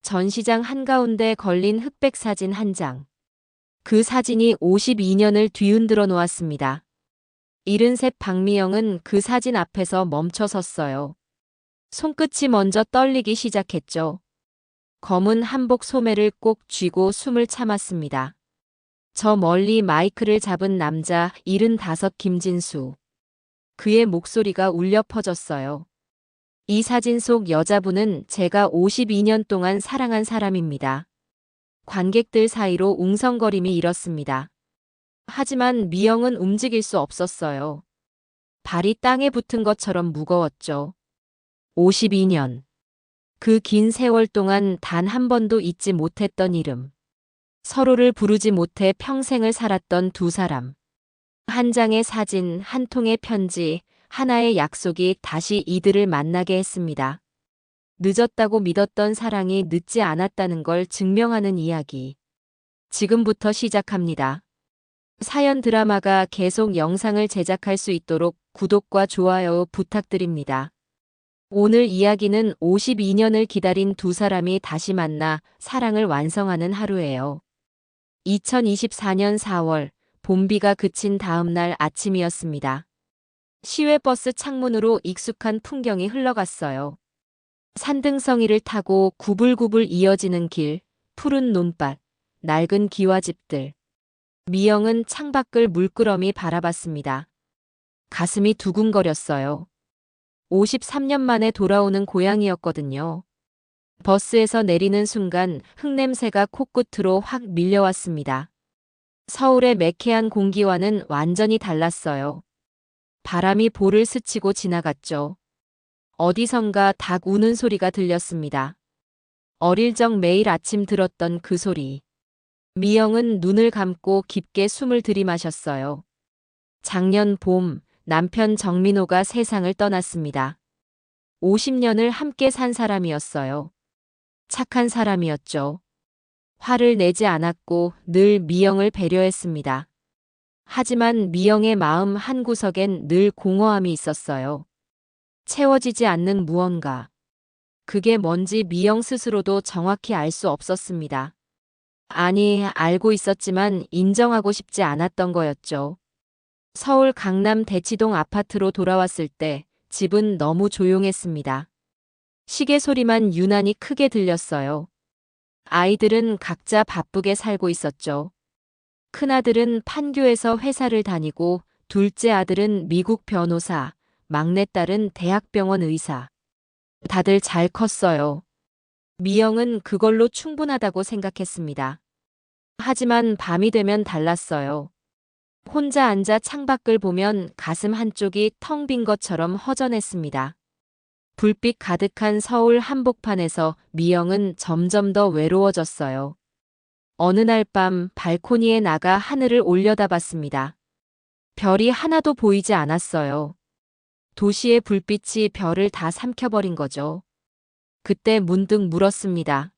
전시장 한가운데 걸린 흑백 사진 한 장. 그 사진이 52년을 뒤흔들어 놓았습니다. 73 박미영은 그 사진 앞에서 멈춰 섰어요. 손끝이 먼저 떨리기 시작했죠. 검은 한복 소매를 꼭 쥐고 숨을 참았습니다. 저 멀리 마이크를 잡은 남자 75 김진수. 그의 목소리가 울려 퍼졌어요. 이 사진 속 여자분은 제가 52년 동안 사랑한 사람입니다. 관객들 사이로 웅성거림이 일었습니다. 하지만 미영은 움직일 수 없었어요. 발이 땅에 붙은 것처럼 무거웠죠. 52년. 그 긴 세월 동안 단 한 번도 잊지 못했던 이름. 서로를 부르지 못해 평생을 살았던 두 사람. 한 장의 사진, 한 통의 편지, 하나의 약속이 다시 이들을 만나게 했습니다. 늦었다고 믿었던 사랑이 늦지 않았다는 걸 증명하는 이야기. 지금부터 시작합니다. 사연 드라마가 계속 영상을 제작할 수 있도록 구독과 좋아요 부탁드립니다. 오늘 이야기는 52년을 기다린 두 사람이 다시 만나 사랑을 완성하는 하루예요. 2024년 4월, 봄비가 그친 다음 날 아침이었습니다. 시외버스 창문으로 익숙한 풍경이 흘러갔어요. 산등성이를 타고 구불구불 이어지는 길, 푸른 논밭, 낡은 기와집들. 미영은 창밖을 물끄러미 바라봤습니다. 가슴이 두근거렸어요. 53년 만에 돌아오는 고향이었거든요. 버스에서 내리는 순간 흙냄새가 코끝으로 확 밀려왔습니다. 서울의 매캐한 공기와는 완전히 달랐어요. 바람이 볼을 스치고 지나갔죠. 어디선가 닭 우는 소리가 들렸습니다. 어릴 적 매일 아침 들었던 그 소리. 미영은 눈을 감고 깊게 숨을 들이마셨어요. 작년 봄, 남편 정민호가 세상을 떠났습니다. 50년을 함께 산 사람이었어요. 착한 사람이었죠. 화를 내지 않았고 늘 미영을 배려했습니다. 하지만 미영의 마음 한구석엔 늘 공허함이 있었어요. 채워지지 않는 무언가. 그게 뭔지 미영 스스로도 정확히 알 수 없었습니다. 아니, 알고 있었지만 인정하고 싶지 않았던 거였죠. 서울 강남 대치동 아파트로 돌아왔을 때 집은 너무 조용했습니다. 시계 소리만 유난히 크게 들렸어요. 아이들은 각자 바쁘게 살고 있었죠. 큰아들은 판교에서 회사를 다니고 둘째 아들은 미국 변호사, 막내딸은 대학병원 의사. 다들 잘 컸어요. 미영은 그걸로 충분하다고 생각했습니다. 하지만 밤이 되면 달랐어요. 혼자 앉아 창밖을 보면 가슴 한쪽이 텅 빈 것처럼 허전했습니다. 불빛 가득한 서울 한복판에서 미영은 점점 더 외로워졌어요. 어느 날 밤 발코니에 나가 하늘을 올려다봤습니다. 별이 하나도 보이지 않았어요. 도시의 불빛이 별을 다 삼켜버린 거죠. 그때 문득 물었습니다.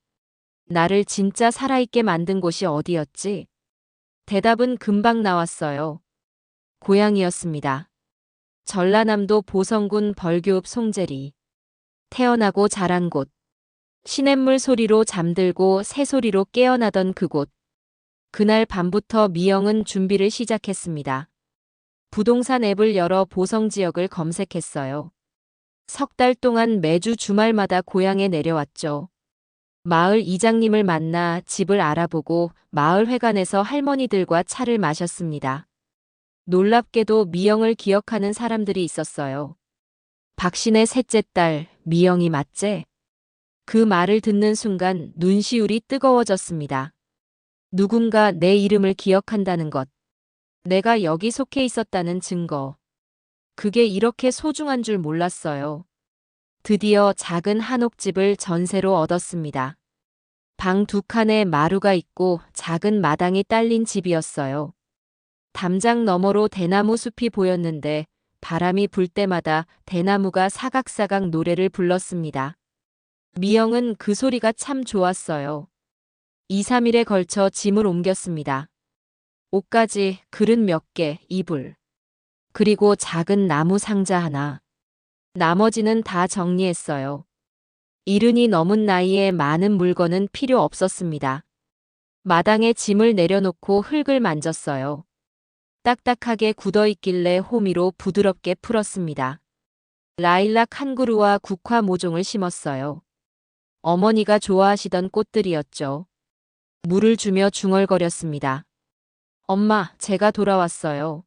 나를 진짜 살아있게 만든 곳이 어디였지? 대답은 금방 나왔어요. 고향이었습니다. 전라남도 보성군 벌교읍 송제리. 태어나고 자란 곳. 시냇물 소리로 잠들고 새소리로 깨어나던 그곳. 그날 밤부터 미영은 준비를 시작했습니다. 부동산 앱을 열어 보성 지역을 검색했어요. 석 달 동안 매주 주말마다 고향에 내려왔죠. 마을 이장님을 만나 집을 알아보고 마을 회관에서 할머니들과 차를 마셨습니다. 놀랍게도 미영을 기억하는 사람들이 있었어요. 박신의 셋째 딸, 미영이 맞제? 그 말을 듣는 순간 눈시울이 뜨거워졌습니다. 누군가 내 이름을 기억한다는 것. 내가 여기 속해 있었다는 증거. 그게 이렇게 소중한 줄 몰랐어요. 드디어 작은 한옥집을 전세로 얻었습니다. 방 두 칸에 마루가 있고 작은 마당이 딸린 집이었어요. 담장 너머로 대나무 숲이 보였는데 바람이 불 때마다 대나무가 사각사각 노래를 불렀습니다. 미영은 그 소리가 참 좋았어요. 2, 3일에 걸쳐 짐을 옮겼습니다. 옷가지, 그릇 몇 개, 이불. 그리고 작은 나무 상자 하나. 나머지는 다 정리했어요. 이른이 넘은 나이에 많은 물건은 필요 없었습니다. 마당에 짐을 내려놓고 흙을 만졌어요. 딱딱하게 굳어있길래 호미로 부드럽게 풀었습니다. 라일락 한 그루와 국화 모종을 심었어요. 어머니가 좋아하시던 꽃들이었죠. 물을 주며 중얼거렸습니다. 엄마, 제가 돌아왔어요.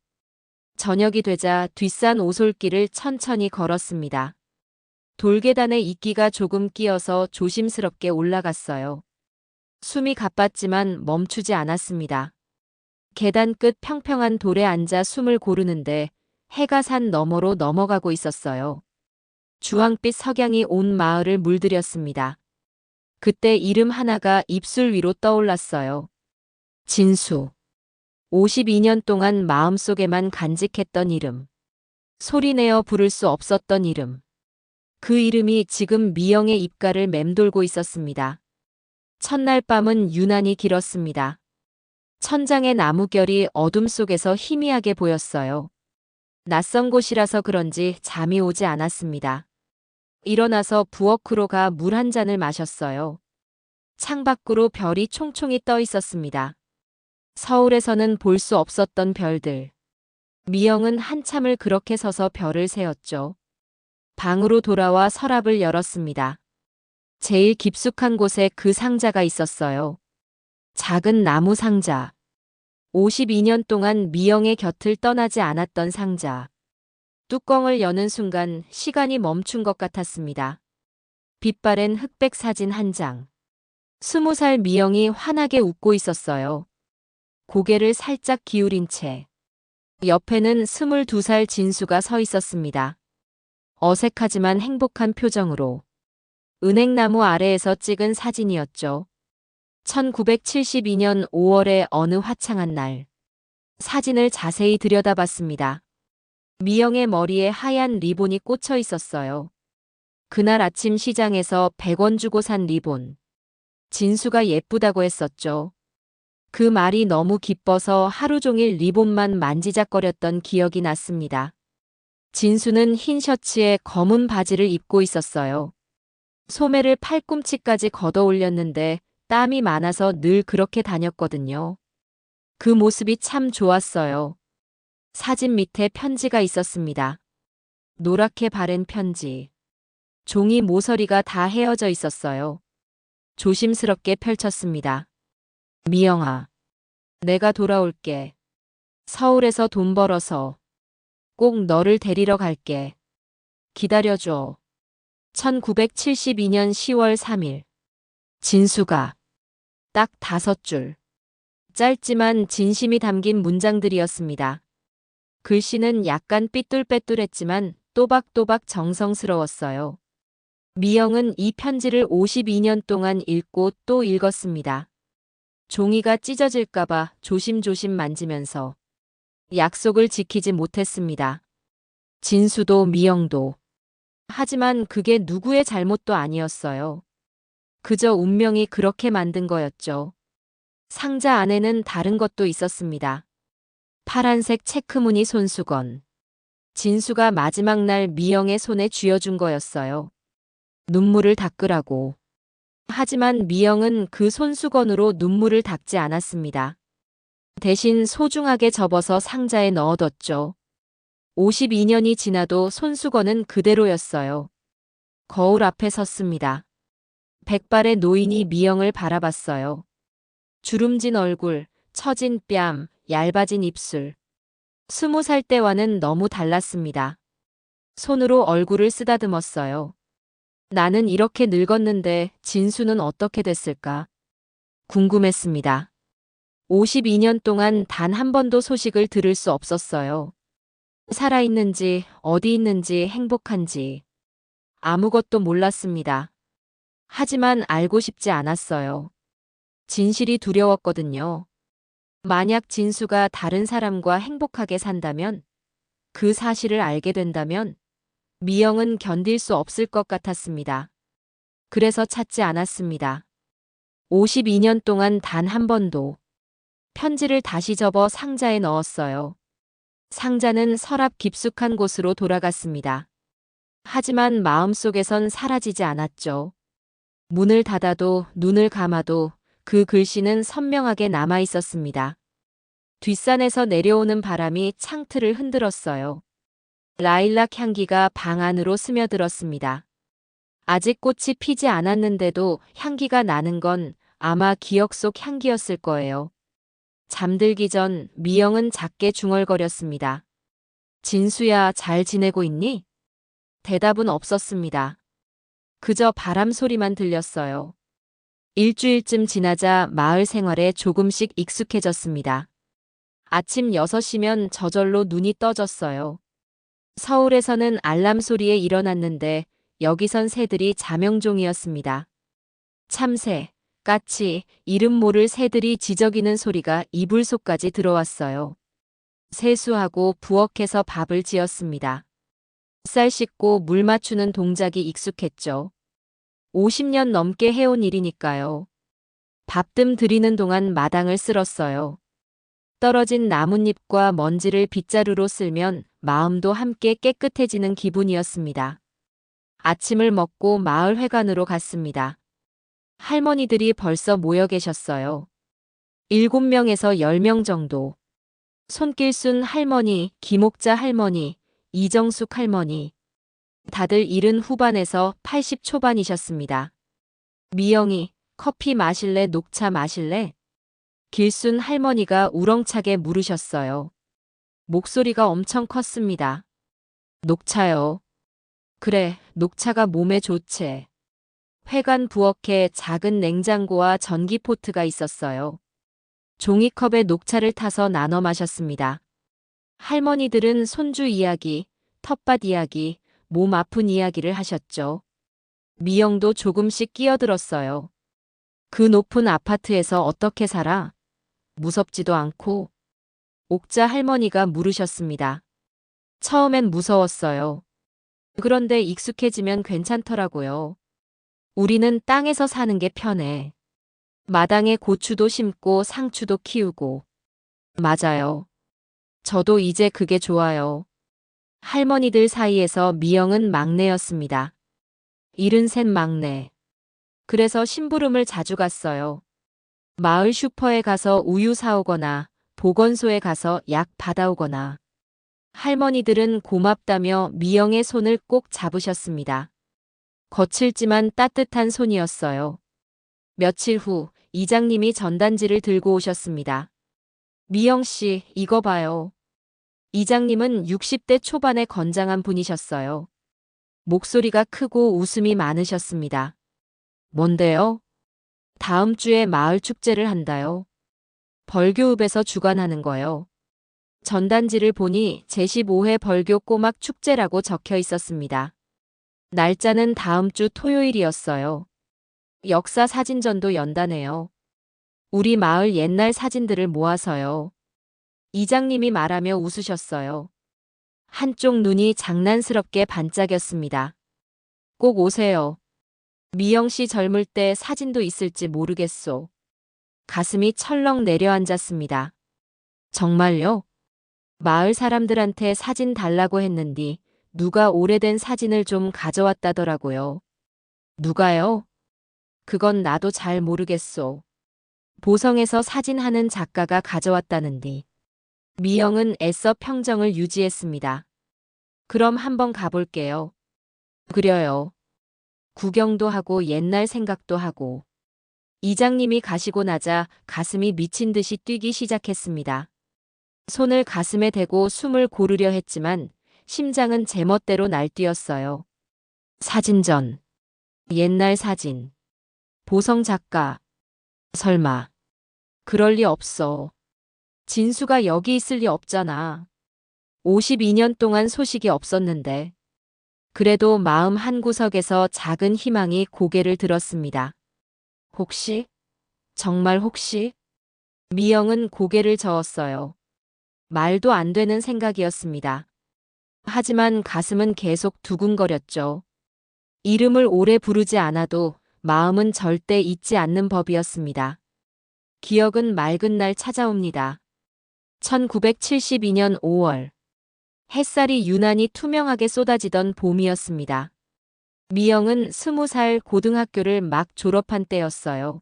저녁이 되자 뒷산 오솔길을 천천히 걸었습니다. 돌계단에 이끼가 조금 끼어서 조심스럽게 올라갔어요. 숨이 가빴지만 멈추지 않았습니다. 계단 끝 평평한 돌에 앉아 숨을 고르는데 해가 산 너머로 넘어가고 있었어요. 주황빛 석양이 온 마을을 물들였습니다. 그때 이름 하나가 입술 위로 떠올랐어요. 진수. 52년 동안 마음속에만 간직했던 이름. 소리내어 부를 수 없었던 이름. 그 이름이 지금 미영의 입가를 맴돌고 있었습니다. 첫날 밤은 유난히 길었습니다. 천장의 나무결이 어둠 속에서 희미하게 보였어요. 낯선 곳이라서 그런지 잠이 오지 않았습니다. 일어나서 부엌으로 가 물 한 잔을 마셨어요. 창밖으로 별이 총총히 떠 있었습니다. 서울에서는 볼 수 없었던 별들. 미영은 한참을 그렇게 서서 별을 세었죠. 방으로 돌아와 서랍을 열었습니다. 제일 깊숙한 곳에 그 상자가 있었어요. 작은 나무 상자. 52년 동안 미영의 곁을 떠나지 않았던 상자. 뚜껑을 여는 순간 시간이 멈춘 것 같았습니다. 빛바랜 흑백 사진 한 장. 20살 미영이 환하게 웃고 있었어요. 고개를 살짝 기울인 채. 옆에는 22살 진수가 서 있었습니다. 어색하지만 행복한 표정으로. 은행나무 아래에서 찍은 사진이었죠. 1972년 5월의 어느 화창한 날. 사진을 자세히 들여다봤습니다. 미영의 머리에 하얀 리본이 꽂혀 있었어요. 그날 아침 시장에서 100원 주고 산 리본. 진수가 예쁘다고 했었죠. 그 말이 너무 기뻐서 하루 종일 리본만 만지작거렸던 기억이 났습니다. 진수는 흰 셔츠에 검은 바지를 입고 있었어요. 소매를 팔꿈치까지 걷어 올렸는데 땀이 많아서 늘 그렇게 다녔거든요. 그 모습이 참 좋았어요. 사진 밑에 편지가 있었습니다. 노랗게 바랜 편지. 종이 모서리가 다 헤어져 있었어요. 조심스럽게 펼쳤습니다. 미영아, 내가 돌아올게. 서울에서 돈 벌어서 꼭 너를 데리러 갈게. 기다려줘. 1972년 10월 3일. 진수가. 딱 5줄. 짧지만 진심이 담긴 문장들이었습니다. 글씨는 약간 삐뚤빼뚤했지만 또박또박 정성스러웠어요. 미영은 이 편지를 52년 동안 읽고 또 읽었습니다. 종이가 찢어질까봐 조심조심 만지면서 약속을 지키지 못했습니다. 진수도 미영도. 하지만 그게 누구의 잘못도 아니었어요. 그저 운명이 그렇게 만든 거였죠. 상자 안에는 다른 것도 있었습니다. 파란색 체크무늬 손수건. 진수가 마지막 날 미영의 손에 쥐어준 거였어요. 눈물을 닦으라고. 하지만 미영은 그 손수건으로 눈물을 닦지 않았습니다. 대신 소중하게 접어서 상자에 넣어뒀죠. 52년이 지나도 손수건은 그대로였어요. 거울 앞에 섰습니다. 백발의 노인이 미영을 바라봤어요. 주름진 얼굴, 처진 뺨, 얇아진 입술. 20살 때와는 너무 달랐습니다. 손으로 얼굴을 쓰다듬었어요. 나는 이렇게 늙었는데 진수는 어떻게 됐을까? 궁금했습니다. 52년 동안 단 한 번도 소식을 들을 수 없었어요. 살아있는지, 어디 있는지, 행복한지. 아무것도 몰랐습니다. 하지만 알고 싶지 않았어요. 진실이 두려웠거든요. 만약 진수가 다른 사람과 행복하게 산다면, 그 사실을 알게 된다면, 미영은 견딜 수 없을 것 같았습니다. 그래서 찾지 않았습니다. 52년 동안 단 한 번도. 편지를 다시 접어 상자에 넣었어요. 상자는 서랍 깊숙한 곳으로 돌아갔습니다. 하지만 마음속에선 사라지지 않았죠. 문을 닫아도 눈을 감아도 그 글씨는 선명하게 남아 있었습니다. 뒷산에서 내려오는 바람이 창틀을 흔들었어요. 라일락 향기가 방 안으로 스며들었습니다. 아직 꽃이 피지 않았는데도 향기가 나는 건 아마 기억 속 향기였을 거예요. 잠들기 전 미영은 작게 중얼거렸습니다. 진수야, 잘 지내고 있니? 대답은 없었습니다. 그저 바람 소리만 들렸어요. 일주일쯤 지나자 마을 생활에 조금씩 익숙해졌습니다. 아침 6시면 저절로 눈이 떠졌어요. 서울에서는 알람 소리에 일어났는데 여기선 새들이 자명종이었습니다. 참새, 까치, 이름 모를 새들이 지저귀는 소리가 이불 속까지 들어왔어요. 세수하고 부엌에서 밥을 지었습니다. 쌀 씻고 물 맞추는 동작이 익숙했죠. 50년 넘게 해온 일이니까요. 밥뜸 들이는 동안 마당을 쓸었어요. 떨어진 나뭇잎과 먼지를 빗자루로 쓸면 마음도 함께 깨끗해지는 기분이었습니다. 아침을 먹고 마을 회관으로 갔습니다. 할머니들이 벌써 모여 계셨어요. 7명에서 10명 정도. 손길순 할머니, 김옥자 할머니, 이정숙 할머니. 다들 70 후반에서 80 초반이셨습니다. 미영이, 커피 마실래, 녹차 마실래? 길순 할머니가 우렁차게 물으셨어요. 목소리가 엄청 컸습니다. 녹차요. 그래, 녹차가 몸에 좋지. 회관 부엌에 작은 냉장고와 전기포트가 있었어요. 종이컵에 녹차를 타서 나눠 마셨습니다. 할머니들은 손주 이야기, 텃밭 이야기, 몸 아픈 이야기를 하셨죠. 미영도 조금씩 끼어들었어요. 그 높은 아파트에서 어떻게 살아? 무섭지도 않고. 옥자 할머니가 물으셨습니다. 처음엔 무서웠어요. 그런데 익숙해지면 괜찮더라고요. 우리는 땅에서 사는 게 편해. 마당에 고추도 심고 상추도 키우고. 맞아요. 저도 이제 그게 좋아요. 할머니들 사이에서 미영은 막내였습니다. 73 막내. 그래서 심부름을 자주 갔어요. 마을 슈퍼에 가서 우유 사오거나 보건소에 가서 약 받아오거나. 할머니들은 고맙다며 미영의 손을 꼭 잡으셨습니다. 거칠지만 따뜻한 손이었어요. 며칠 후 이장님이 전단지를 들고 오셨습니다. 미영 씨, 이거 봐요. 이장님은 60대 초반의 건장한 분이셨어요. 목소리가 크고 웃음이 많으셨습니다. 뭔데요? 다음 주에 마을 축제를 한다요. 벌교읍에서 주관하는 거요. 전단지를 보니 제15회 벌교 꼬막 축제라고 적혀 있었습니다. 날짜는 다음 주 토요일이었어요. 역사 사진전도 연다네요. 우리 마을 옛날 사진들을 모아서요. 이장님이 말하며 웃으셨어요. 한쪽 눈이 장난스럽게 반짝였습니다. 꼭 오세요. 미영 씨 젊을 때 사진도 있을지 모르겠소. 가슴이 철렁 내려앉았습니다. 정말요? 마을 사람들한테 사진 달라고 했는디 누가 오래된 사진을 좀 가져왔다더라고요. 누가요? 그건 나도 잘 모르겠소. 보성에서 사진하는 작가가 가져왔다는디. 미영은 애써 평정을 유지했습니다. 그럼 한번 가볼게요. 그려요. 구경도 하고 옛날 생각도 하고. 이장님이 가시고 나자 가슴이 미친 듯이 뛰기 시작했습니다. 손을 가슴에 대고 숨을 고르려 했지만 심장은 제멋대로 날뛰었어요. 사진전. 옛날 사진. 보성 작가. 설마. 그럴 리 없어. 진수가 여기 있을 리 없잖아. 52년 동안 소식이 없었는데. 그래도 마음 한구석에서 작은 희망이 고개를 들었습니다. 혹시? 정말 혹시? 미영은 고개를 저었어요. 말도 안 되는 생각이었습니다. 하지만 가슴은 계속 두근거렸죠. 이름을 오래 부르지 않아도 마음은 절대 잊지 않는 법이었습니다. 기억은 맑은 날 찾아옵니다. 1972년 5월. 햇살이 유난히 투명하게 쏟아지던 봄이었습니다. 미영은 20살 고등학교를 막 졸업한 때였어요.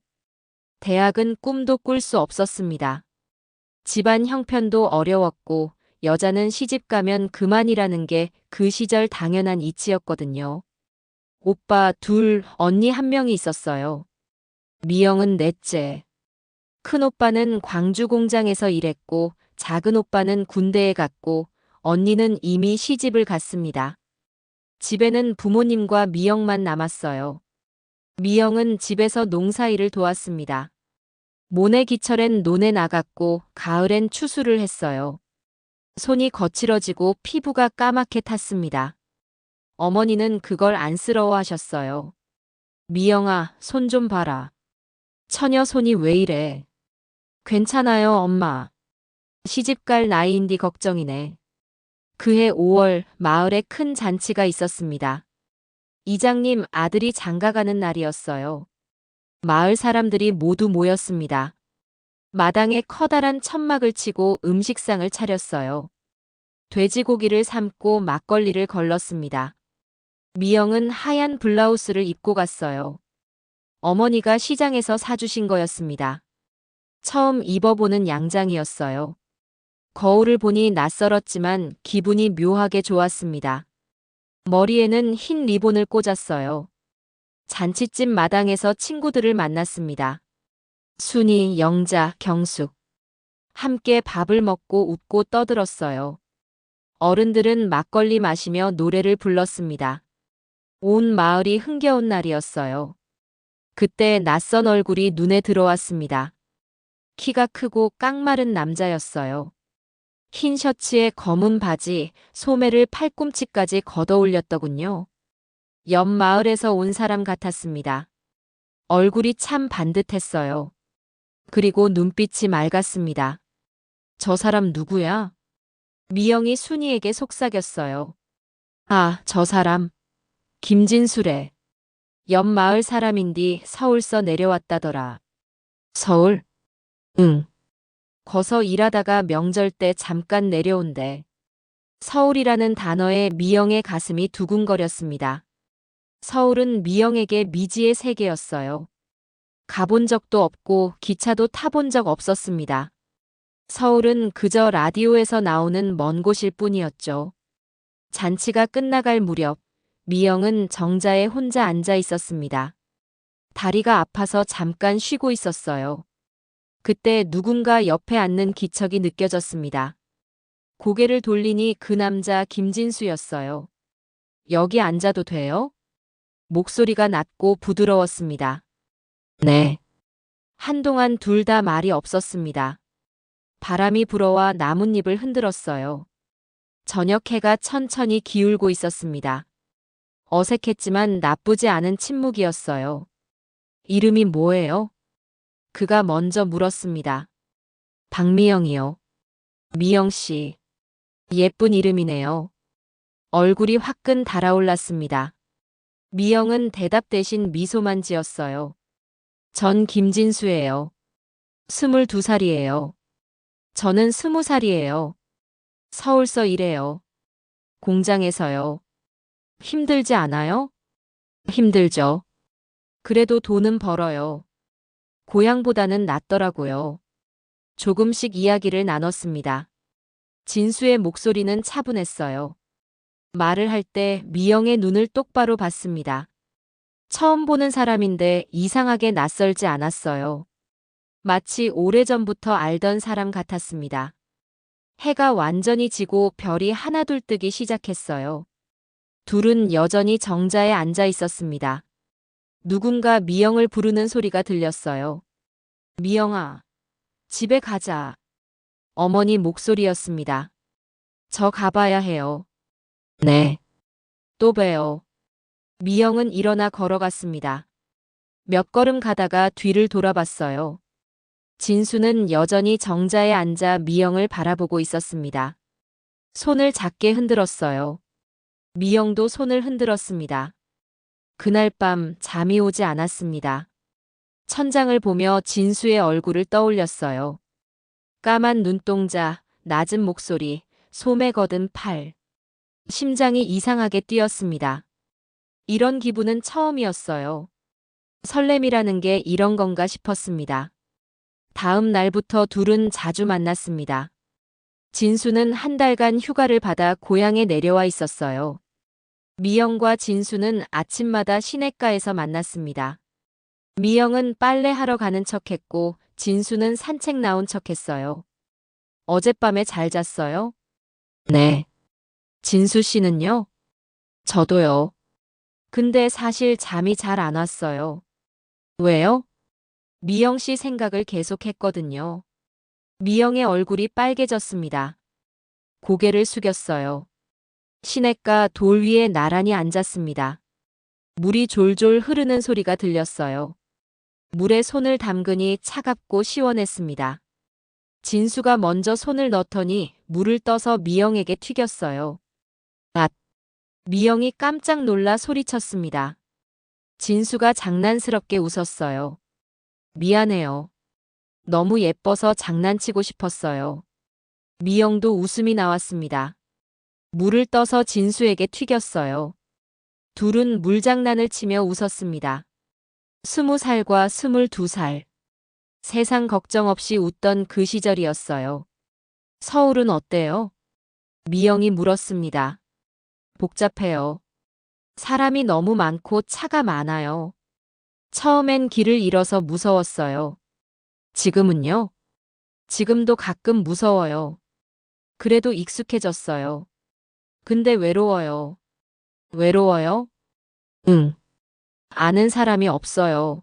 대학은 꿈도 꿀 수 없었습니다. 집안 형편도 어려웠고 여자는 시집 가면 그만이라는 게 그 시절 당연한 이치였거든요. 오빠 둘, 언니 한 명이 있었어요. 미영은 넷째. 큰 오빠는 광주 공장에서 일했고 작은 오빠는 군대에 갔고 언니는 이미 시집을 갔습니다. 집에는 부모님과 미영만 남았어요. 미영은 집에서 농사일을 도왔습니다. 모내기철엔 논에 나갔고 가을엔 추수를 했어요. 손이 거칠어지고 피부가 까맣게 탔습니다. 어머니는 그걸 안쓰러워하셨어요. 미영아, 손 좀 봐라. 처녀 손이 왜 이래? 괜찮아요, 엄마. 시집갈 나이인디 걱정이네. 그해 5월 마을에 큰 잔치가 있었습니다. 이장님 아들이 장가가는 날이었어요. 마을 사람들이 모두 모였습니다. 마당에 커다란 천막을 치고 음식상을 차렸어요. 돼지고기를 삶고 막걸리를 걸렀습니다. 미영은 하얀 블라우스를 입고 갔어요. 어머니가 시장에서 사주신 거였습니다. 처음 입어보는 양장이었어요. 거울을 보니 낯설었지만 기분이 묘하게 좋았습니다. 머리에는 흰 리본을 꽂았어요. 잔치집 마당에서 친구들을 만났습니다. 순이, 영자, 경숙. 함께 밥을 먹고 웃고 떠들었어요. 어른들은 막걸리 마시며 노래를 불렀습니다. 온 마을이 흥겨운 날이었어요. 그때 낯선 얼굴이 눈에 들어왔습니다. 키가 크고 깡마른 남자였어요. 흰 셔츠에 검은 바지, 소매를 팔꿈치까지 걷어올렸더군요. 옆 마을에서 온 사람 같았습니다. 얼굴이 참 반듯했어요. 그리고 눈빛이 맑았습니다. 저 사람 누구야? 미영이 순이에게 속삭였어요. 아, 저 사람. 김진수래. 옆 마을 사람인디 서울서 내려왔다더라. 서울? 응. 거서 일하다가 명절 때 잠깐 내려온대. 서울이라는 단어에 미영의 가슴이 두근거렸습니다. 서울은 미영에게 미지의 세계였어요. 가본 적도 없고 기차도 타본 적 없었습니다. 서울은 그저 라디오에서 나오는 먼 곳일 뿐이었죠. 잔치가 끝나갈 무렵 미영은 정자에 혼자 앉아 있었습니다. 다리가 아파서 잠깐 쉬고 있었어요. 그때 누군가 옆에 앉는 기척이 느껴졌습니다. 고개를 돌리니 그 남자 김진수였어요. 여기 앉아도 돼요? 목소리가 낮고 부드러웠습니다. 네. 한동안 둘 다 말이 없었습니다. 바람이 불어와 나뭇잎을 흔들었어요. 저녁 해가 천천히 기울고 있었습니다. 어색했지만 나쁘지 않은 침묵이었어요. 이름이 뭐예요? 그가 먼저 물었습니다. 박미영이요. 미영 씨. 예쁜 이름이네요. 얼굴이 화끈 달아올랐습니다. 미영은 대답 대신 미소만 지었어요. 전 김진수예요. 22살이에요. 저는 20살이에요. 서울서 일해요. 공장에서요. 힘들지 않아요? 힘들죠. 그래도 돈은 벌어요. 고향보다는 낫더라고요. 조금씩 이야기를 나눴습니다. 진수의 목소리는 차분했어요. 말을 할 때 미영의 눈을 똑바로 봤습니다. 처음 보는 사람인데 이상하게 낯설지 않았어요. 마치 오래전부터 알던 사람 같았습니다. 해가 완전히 지고 별이 하나둘 뜨기 시작했어요. 둘은 여전히 정자에 앉아 있었습니다. 누군가 미영을 부르는 소리가 들렸어요. 미영아, 집에 가자. 어머니 목소리였습니다. 저 가봐야 해요. 네. 또 봬요. 미영은 일어나 걸어갔습니다. 몇 걸음 가다가 뒤를 돌아봤어요. 진수는 여전히 정자에 앉아 미영을 바라보고 있었습니다. 손을 작게 흔들었어요. 미영도 손을 흔들었습니다. 그날 밤 잠이 오지 않았습니다. 천장을 보며 진수의 얼굴을 떠올렸어요. 까만 눈동자, 낮은 목소리, 소매 거든 팔. 심장이 이상하게 뛰었습니다. 이런 기분은 처음이었어요. 설렘이라는 게 이런 건가 싶었습니다. 다음 날부터 둘은 자주 만났습니다. 진수는 한 달간 휴가를 받아 고향에 내려와 있었어요. 미영과 진수는 아침마다 시냇가에서 만났습니다. 미영은 빨래하러 가는 척했고 진수는 산책 나온 척했어요. 어젯밤에 잘 잤어요? 네. 진수 씨는요? 저도요. 근데 사실 잠이 잘 안 왔어요. 왜요? 미영 씨 생각을 계속했거든요. 미영의 얼굴이 빨개졌습니다. 고개를 숙였어요. 시냇가 돌 위에 나란히 앉았습니다. 물이 졸졸 흐르는 소리가 들렸어요. 물에 손을 담그니 차갑고 시원했습니다. 진수가 먼저 손을 넣더니 물을 떠서 미영에게 튀겼어요. 앗! 미영이 깜짝 놀라 소리쳤습니다. 진수가 장난스럽게 웃었어요. 미안해요. 너무 예뻐서 장난치고 싶었어요. 미영도 웃음이 나왔습니다. 물을 떠서 진수에게 튀겼어요. 둘은 물장난을 치며 웃었습니다. 20살과 22살. 세상 걱정 없이 웃던 그 시절이었어요. 서울은 어때요? 미영이 물었습니다. 복잡해요. 사람이 너무 많고 차가 많아요. 처음엔 길을 잃어서 무서웠어요. 지금은요? 지금도 가끔 무서워요. 그래도 익숙해졌어요. 근데 외로워요. 외로워요? 응. 아는 사람이 없어요.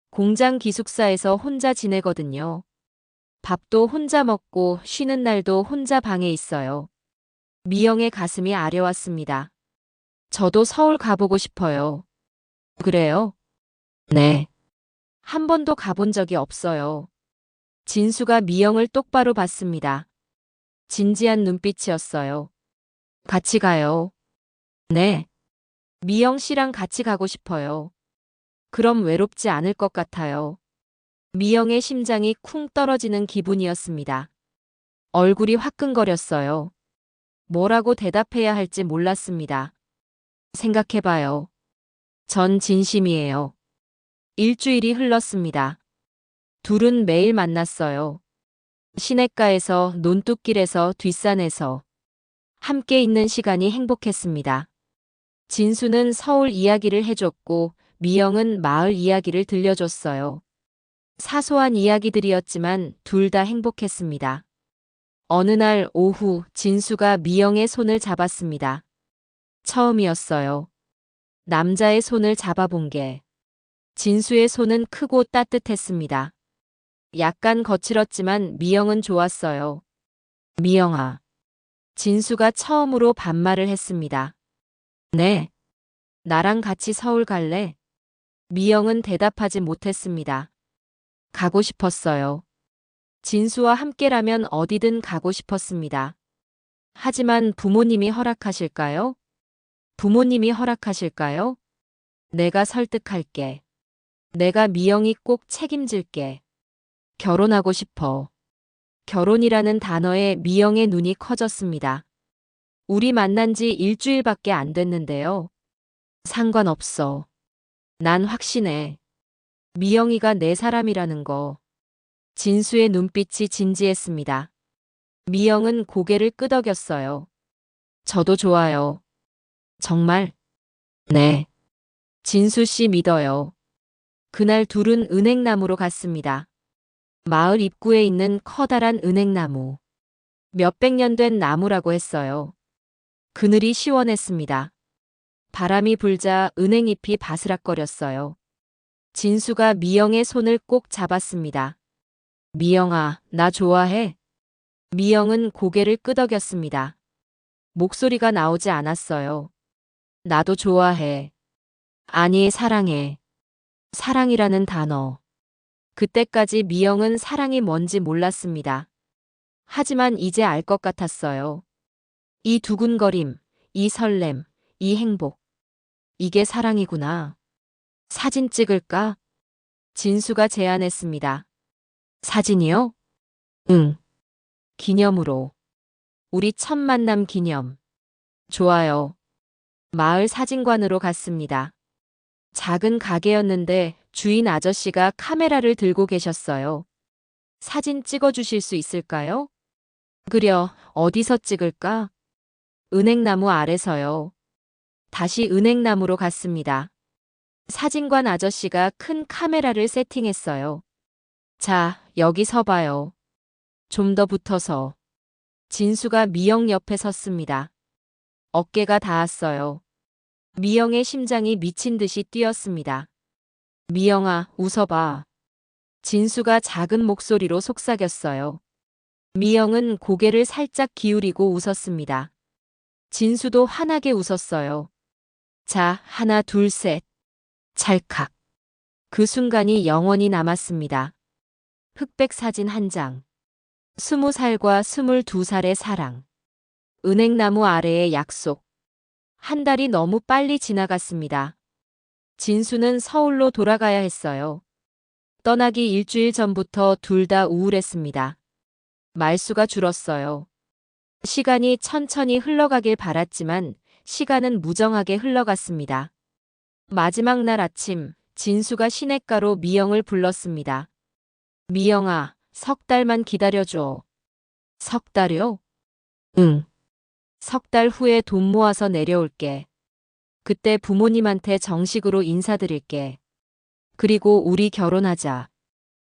공장 기숙사에서 혼자 지내거든요. 밥도 혼자 먹고 쉬는 날도 혼자 방에 있어요. 미영의 가슴이 아려왔습니다. 저도 서울 가보고 싶어요. 그래요? 네. 한 번도 가본 적이 없어요. 진수가 미영을 똑바로 봤습니다. 진지한 눈빛이었어요. 같이 가요. 네. 미영 씨랑 같이 가고 싶어요. 그럼 외롭지 않을 것 같아요. 미영의 심장이 쿵 떨어지는 기분이었습니다. 얼굴이 화끈거렸어요. 뭐라고 대답해야 할지 몰랐습니다. 생각해봐요. 전 진심이에요. 일주일이 흘렀습니다. 둘은 매일 만났어요. 시냇가에서, 논뚝길에서, 뒷산에서. 함께 있는 시간이 행복했습니다. 진수는 서울 이야기를 해줬고 미영은 마을 이야기를 들려줬어요. 사소한 이야기들이었지만 둘 다 행복했습니다. 어느 날 오후 진수가 미영의 손을 잡았습니다. 처음이었어요. 남자의 손을 잡아본 게. 진수의 손은 크고 따뜻했습니다. 약간 거칠었지만 미영은 좋았어요. 미영아. 진수가 처음으로 반말을 했습니다. 네. 나랑 같이 서울 갈래? 미영은 대답하지 못했습니다. 가고 싶었어요. 진수와 함께라면 어디든 가고 싶었습니다. 하지만 부모님이 허락하실까요? 부모님이 허락하실까요? 내가 설득할게. 내가 미영이 꼭 책임질게. 결혼하고 싶어. 결혼이라는 단어에 미영의 눈이 커졌습니다. 우리 만난 지 일주일밖에 안 됐는데요. 상관없어. 난 확신해. 미영이가 내 사람이라는 거. 진수의 눈빛이 진지했습니다. 미영은 고개를 끄덕였어요. 저도 좋아요. 정말? 네. 진수 씨 믿어요. 그날 둘은 은행나무로 갔습니다. 마을 입구에 있는 커다란 은행나무. 몇백 년 된 나무라고 했어요. 그늘이 시원했습니다. 바람이 불자 은행잎이 바스락거렸어요. 진수가 미영의 손을 꼭 잡았습니다. 미영아, 나 좋아해? 미영은 고개를 끄덕였습니다. 목소리가 나오지 않았어요. 나도 좋아해. 아니, 사랑해. 사랑이라는 단어. 그때까지 미영은 사랑이 뭔지 몰랐습니다. 하지만 이제 알 것 같았어요. 이 두근거림, 이 설렘, 이 행복. 이게 사랑이구나. 사진 찍을까? 진수가 제안했습니다. 사진이요? 응. 기념으로. 우리 첫 만남 기념. 좋아요. 마을 사진관으로 갔습니다. 작은 가게였는데 주인 아저씨가 카메라를 들고 계셨어요. 사진 찍어주실 수 있을까요? 그려, 어디서 찍을까? 은행나무 아래서요. 다시 은행나무로 갔습니다. 사진관 아저씨가 큰 카메라를 세팅했어요. 자, 여기 서봐요. 좀 더 붙어서. 진수가 미영 옆에 섰습니다. 어깨가 닿았어요. 미영의 심장이 미친 듯이 뛰었습니다. 미영아, 웃어봐. 진수가 작은 목소리로 속삭였어요. 미영은 고개를 살짝 기울이고 웃었습니다. 진수도 환하게 웃었어요. 자, 하나, 둘, 셋. 찰칵. 그 순간이 영원히 남았습니다. 흑백 사진 한 장. 20살과 22살의 사랑. 은행나무 아래의 약속. 한 달이 너무 빨리 지나갔습니다. 진수는 서울로 돌아가야 했어요. 떠나기 일주일 전부터 둘 다 우울했습니다. 말수가 줄었어요. 시간이 천천히 흘러가길 바랐지만 시간은 무정하게 흘러갔습니다. 마지막 날 아침, 진수가 시냇가로 미영을 불렀습니다. 미영아, 석 달만 기다려줘. 석 달요? 응. 석 달 후에 돈 모아서 내려올게. 그때 부모님한테 정식으로 인사드릴게. 그리고 우리 결혼하자.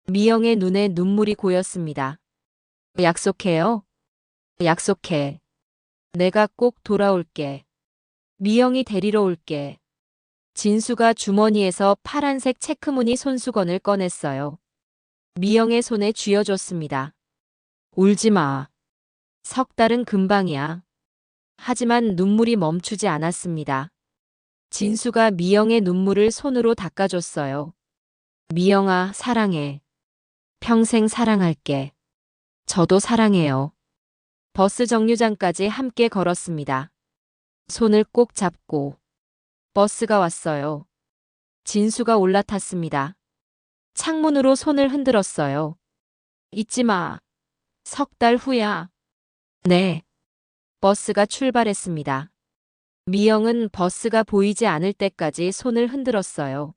미영의 눈에 눈물이 고였습니다. 약속해요? 약속해. 내가 꼭 돌아올게. 미영이 데리러 올게. 진수가 주머니에서 파란색 체크무늬 손수건을 꺼냈어요. 미영의 손에 쥐어줬습니다. 울지 마. 석 달은 금방이야. 하지만 눈물이 멈추지 않았습니다. 진수가 미영의 눈물을 손으로 닦아줬어요. 미영아, 사랑해. 평생 사랑할게. 저도 사랑해요. 버스 정류장까지 함께 걸었습니다. 손을 꼭 잡고. 버스가 왔어요. 진수가 올라탔습니다. 창문으로 손을 흔들었어요. 잊지 마. 석 달 후야. 네. 버스가 출발했습니다. 미영은 버스가 보이지 않을 때까지 손을 흔들었어요.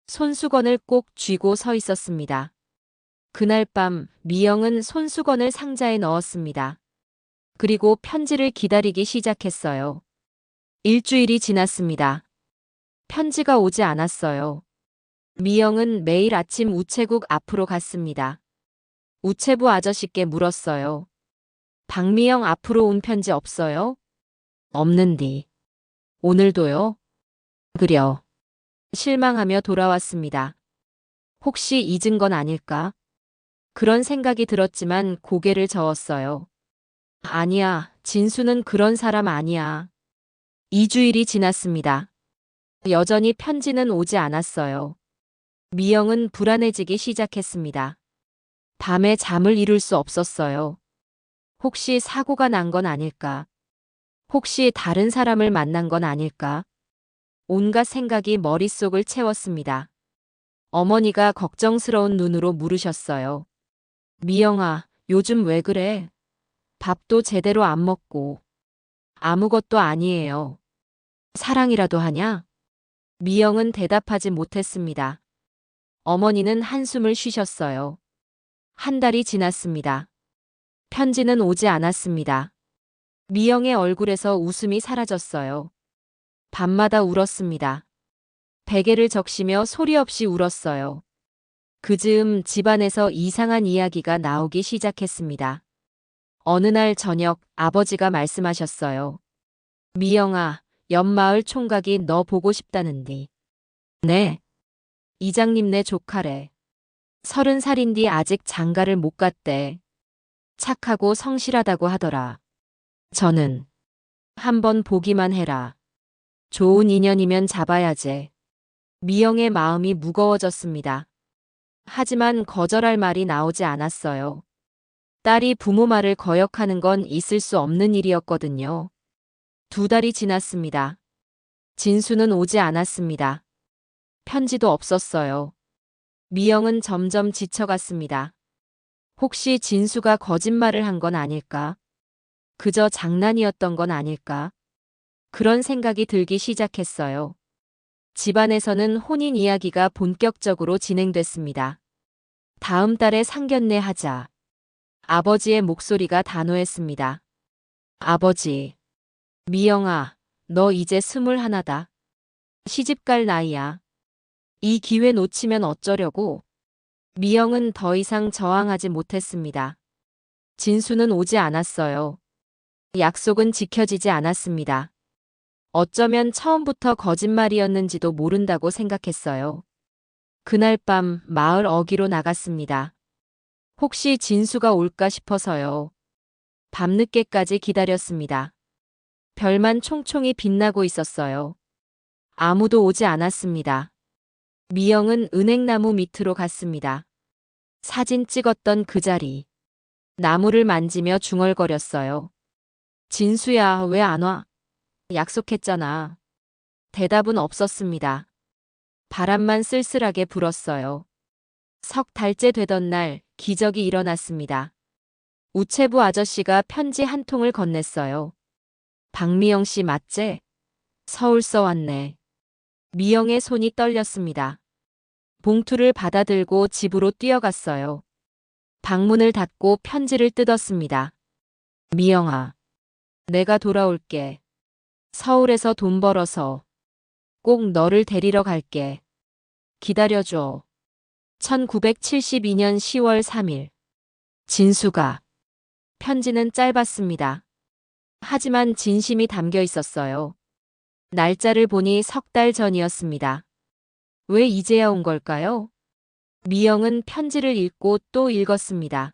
손수건을 꼭 쥐고 서 있었습니다. 그날 밤 미영은 손수건을 상자에 넣었습니다. 그리고 편지를 기다리기 시작했어요. 일주일이 지났습니다. 편지가 오지 않았어요. 미영은 매일 아침 우체국 앞으로 갔습니다. 우체부 아저씨께 물었어요. 박미영 앞으로 온 편지 없어요? 없는디. 오늘도요? 그려. 실망하며 돌아왔습니다. 혹시 잊은 건 아닐까? 그런 생각이 들었지만 고개를 저었어요. 아니야, 진수는 그런 사람 아니야. 2주일이 지났습니다. 여전히 편지는 오지 않았어요. 미영은 불안해지기 시작했습니다. 밤에 잠을 이룰 수 없었어요. 혹시 사고가 난 건 아닐까? 혹시 다른 사람을 만난 건 아닐까? 온갖 생각이 머릿속을 채웠습니다. 어머니가 걱정스러운 눈으로 물으셨어요. 미영아, 요즘 왜 그래? 밥도 제대로 안 먹고. 아무것도 아니에요. 사랑이라도 하냐? 미영은 대답하지 못했습니다. 어머니는 한숨을 쉬셨어요. 한 달이 지났습니다. 편지는 오지 않았습니다. 미영의 얼굴에서 웃음이 사라졌어요. 밤마다 울었습니다. 베개를 적시며 소리 없이 울었어요. 그 즈음 집안에서 이상한 이야기가 나오기 시작했습니다. 어느 날 저녁 아버지가 말씀하셨어요. 미영아, 옆마을 총각이 너 보고 싶다는디. 네. 이장님네 조카래. 30살인디 아직 장가를 못 갔대. 착하고 성실하다고 하더라. 저는 한번 보기만 해라. 좋은 인연이면 잡아야지. 미영의 마음이 무거워졌습니다. 하지만 거절할 말이 나오지 않았어요. 딸이 부모 말을 거역하는 건 있을 수 없는 일이었거든요. 2달이 지났습니다. 진수는 오지 않았습니다. 편지도 없었어요. 미영은 점점 지쳐갔습니다. 혹시 진수가 거짓말을 한 건 아닐까? 그저 장난이었던 건 아닐까? 그런 생각이 들기 시작했어요. 집안에서는 혼인 이야기가 본격적으로 진행됐습니다. 다음 달에 상견례 하자. 아버지의 목소리가 단호했습니다. 아버지, 미영아, 너 이제 21다. 시집갈 나이야. 이 기회 놓치면 어쩌려고? 미영은 더 이상 저항하지 못했습니다. 진수는 오지 않았어요. 약속은 지켜지지 않았습니다. 어쩌면 처음부터 거짓말이었는지도 모른다고 생각했어요. 그날 밤 마을 어귀로 나갔습니다. 혹시 진수가 올까 싶어서요. 밤늦게까지 기다렸습니다. 별만 총총히 빛나고 있었어요. 아무도 오지 않았습니다. 미영은 은행나무 밑으로 갔습니다. 사진 찍었던 그 자리. 나무를 만지며 중얼거렸어요. 진수야, 왜 안 와? 약속했잖아. 대답은 없었습니다. 바람만 쓸쓸하게 불었어요. 석 달째 되던 날 기적이 일어났습니다. 우체부 아저씨가 편지 한 통을 건넸어요. 박미영 씨 맞제? 서울서 왔네. 미영의 손이 떨렸습니다. 봉투를 받아들고 집으로 뛰어갔어요. 방문을 닫고 편지를 뜯었습니다. 미영아, 내가 돌아올게. 서울에서 돈 벌어서 꼭 너를 데리러 갈게. 기다려줘. 1972년 10월 3일. 진수가. 편지는 짧았습니다. 하지만 진심이 담겨 있었어요. 날짜를 보니 석 달 전이었습니다. 왜 이제야 온 걸까요? 미영은 편지를 읽고 또 읽었습니다.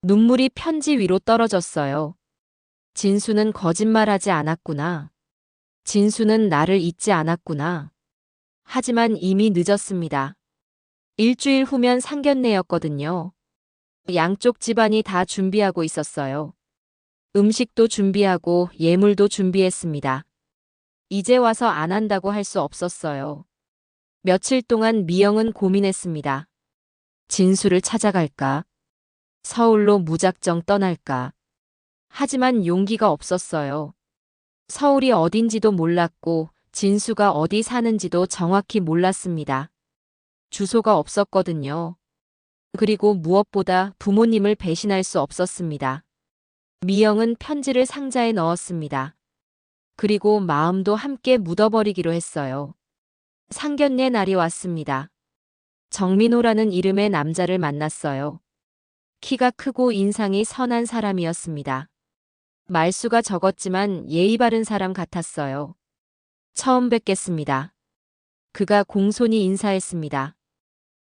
눈물이 편지 위로 떨어졌어요. 진수는 거짓말하지 않았구나. 진수는 나를 잊지 않았구나. 하지만 이미 늦었습니다. 일주일 후면 상견례였거든요. 양쪽 집안이 다 준비하고 있었어요. 음식도 준비하고 예물도 준비했습니다. 이제 와서 안 한다고 할 수 없었어요. 며칠 동안 미영은 고민했습니다. 진수를 찾아갈까? 서울로 무작정 떠날까? 하지만 용기가 없었어요. 서울이 어딘지도 몰랐고 진수가 어디 사는지도 정확히 몰랐습니다. 주소가 없었거든요. 그리고 무엇보다 부모님을 배신할 수 없었습니다. 미영은 편지를 상자에 넣었습니다. 그리고 마음도 함께 묻어버리기로 했어요. 상견례 날이 왔습니다. 정민호라는 이름의 남자를 만났어요. 키가 크고 인상이 선한 사람이었습니다. 말수가 적었지만 예의 바른 사람 같았어요. 처음 뵙겠습니다. 그가 공손히 인사했습니다.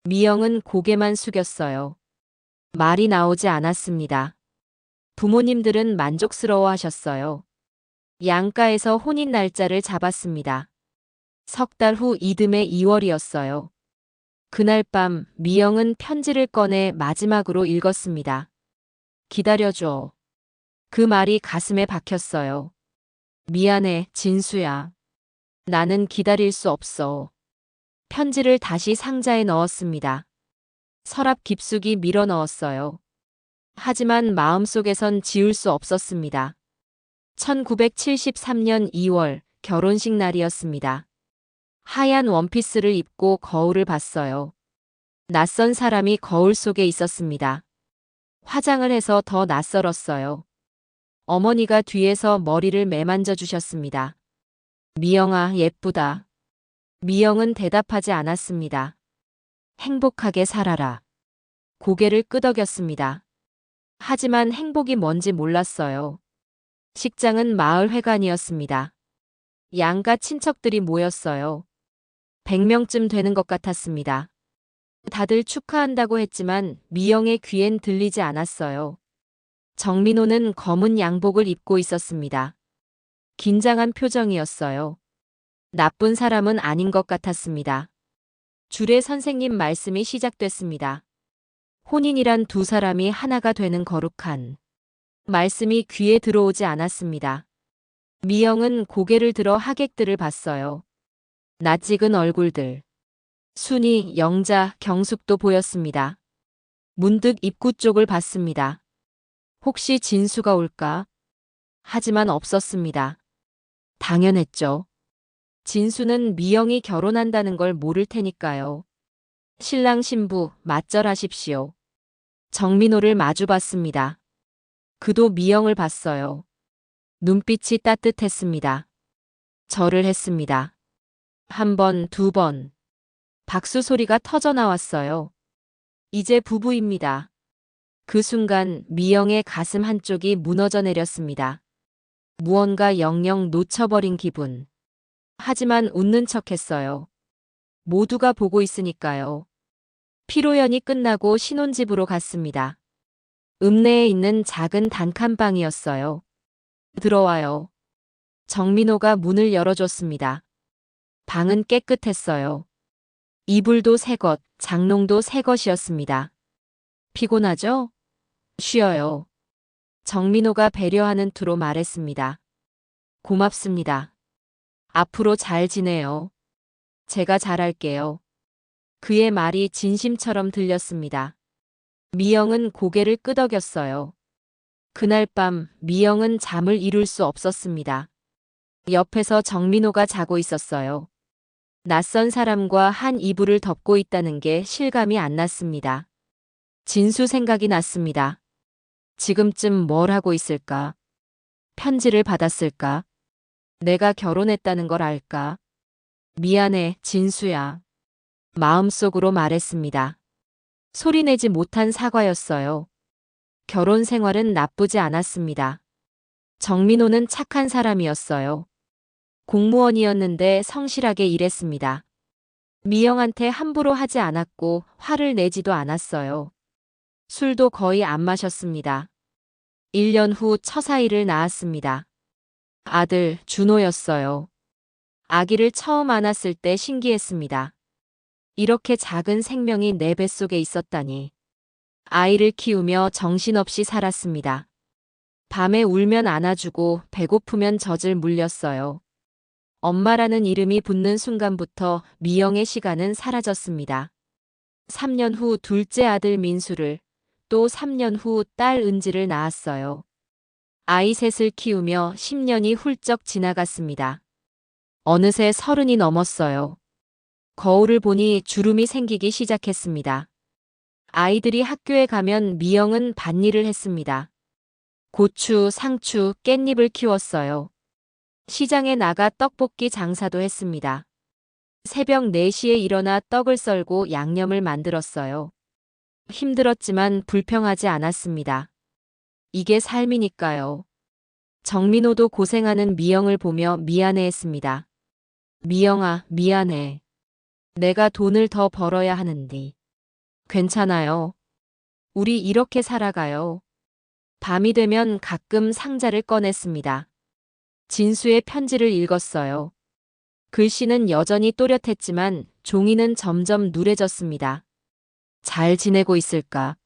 미영은 고개만 숙였어요. 말이 나오지 않았습니다. 부모님들은 만족스러워 하셨어요. 양가에서 혼인 날짜를 잡았습니다. 석 달 후 이듬해 2월이었어요. 그날 밤 미영은 편지를 꺼내 마지막으로 읽었습니다. 기다려줘. 그 말이 가슴에 박혔어요. 미안해, 진수야. 나는 기다릴 수 없어. 편지를 다시 상자에 넣었습니다. 서랍 깊숙이 밀어 넣었어요. 하지만 마음속에선 지울 수 없었습니다. 1973년 2월 결혼식 날이었습니다. 하얀 원피스를 입고 거울을 봤어요. 낯선 사람이 거울 속에 있었습니다. 화장을 해서 더 낯설었어요. 어머니가 뒤에서 머리를 매만져 주셨습니다. 미영아, 예쁘다. 미영은 대답하지 않았습니다. 행복하게 살아라. 고개를 끄덕였습니다. 하지만 행복이 뭔지 몰랐어요. 식장은 마을 회관이었습니다. 양가 친척들이 모였어요. 100명쯤 되는 것 같았습니다. 다들 축하한다고 했지만 미영의 귀엔 들리지 않았어요. 정민호는 검은 양복을 입고 있었습니다. 긴장한 표정이었어요. 나쁜 사람은 아닌 것 같았습니다. 주례 선생님 말씀이 시작됐습니다. 혼인이란 두 사람이 하나가 되는 거룩한 말씀이 귀에 들어오지 않았습니다. 미영은 고개를 들어 하객들을 봤어요. 낯익은 얼굴들. 순이, 영자, 경숙도 보였습니다. 문득 입구 쪽을 봤습니다. 혹시 진수가 올까? 하지만 없었습니다. 당연했죠. 진수는 미영이 결혼한다는 걸 모를 테니까요. 신랑 신부 맞절하십시오. 정민호를 마주봤습니다. 그도 미영을 봤어요. 눈빛이 따뜻했습니다. 절을 했습니다. 한 번, 두 번. 박수 소리가 터져 나왔어요. 이제 부부입니다. 그 순간 미영의 가슴 한쪽이 무너져 내렸습니다. 무언가 영영 놓쳐버린 기분. 하지만 웃는 척했어요. 모두가 보고 있으니까요. 피로연이 끝나고 신혼집으로 갔습니다. 읍내에 있는 작은 단칸방이었어요. 들어와요. 정민호가 문을 열어줬습니다. 방은 깨끗했어요. 이불도 새 것, 장롱도 새 것이었습니다. 피곤하죠? 쉬어요. 정민호가 배려하는 투로 말했습니다. 고맙습니다. 앞으로 잘 지내요. 제가 잘할게요. 그의 말이 진심처럼 들렸습니다. 미영은 고개를 끄덕였어요. 그날 밤 미영은 잠을 이룰 수 없었습니다. 옆에서 정민호가 자고 있었어요. 낯선 사람과 한 이불을 덮고 있다는 게 실감이 안 났습니다. 진수 생각이 났습니다. 지금쯤 뭘 하고 있을까? 편지를 받았을까? 내가 결혼했다는 걸 알까? 미안해, 진수야. 마음속으로 말했습니다. 소리내지 못한 사과였어요. 결혼 생활은 나쁘지 않았습니다. 정민호는 착한 사람이었어요. 공무원이었는데 성실하게 일했습니다. 미영한테 함부로 하지 않았고 화를 내지도 않았어요. 술도 거의 안 마셨습니다. 1년 후 처사이를 낳았습니다. 아들 준호였어요. 아기를 처음 안았을 때 신기했습니다. 이렇게 작은 생명이 내 뱃속에 있었다니. 아이를 키우며 정신없이 살았습니다. 밤에 울면 안아주고 배고프면 젖을 물렸어요. 엄마라는 이름이 붙는 순간부터 미영의 시간은 사라졌습니다. 3년 후 둘째 아들 민수를, 또 3년 후 딸 은지를 낳았어요. 아이 셋을 키우며 10년이 훌쩍 지나갔습니다. 어느새 30이 넘었어요. 거울을 보니 주름이 생기기 시작했습니다. 아이들이 학교에 가면 미영은 밭일을 했습니다. 고추, 상추, 깻잎을 키웠어요. 시장에 나가 떡볶이 장사도 했습니다. 새벽 4시에 일어나 떡을 썰고 양념을 만들었어요. 힘들었지만 불평하지 않았습니다. 이게 삶이니까요. 정민호도 고생하는 미영을 보며 미안해했습니다. 미영아, 미안해. 내가 돈을 더 벌어야 하는데. 괜찮아요. 우리 이렇게 살아가요. 밤이 되면 가끔 상자를 꺼냈습니다. 진수의 편지를 읽었어요. 글씨는 여전히 또렷했지만 종이는 점점 누래졌습니다. 잘 지내고 있을까?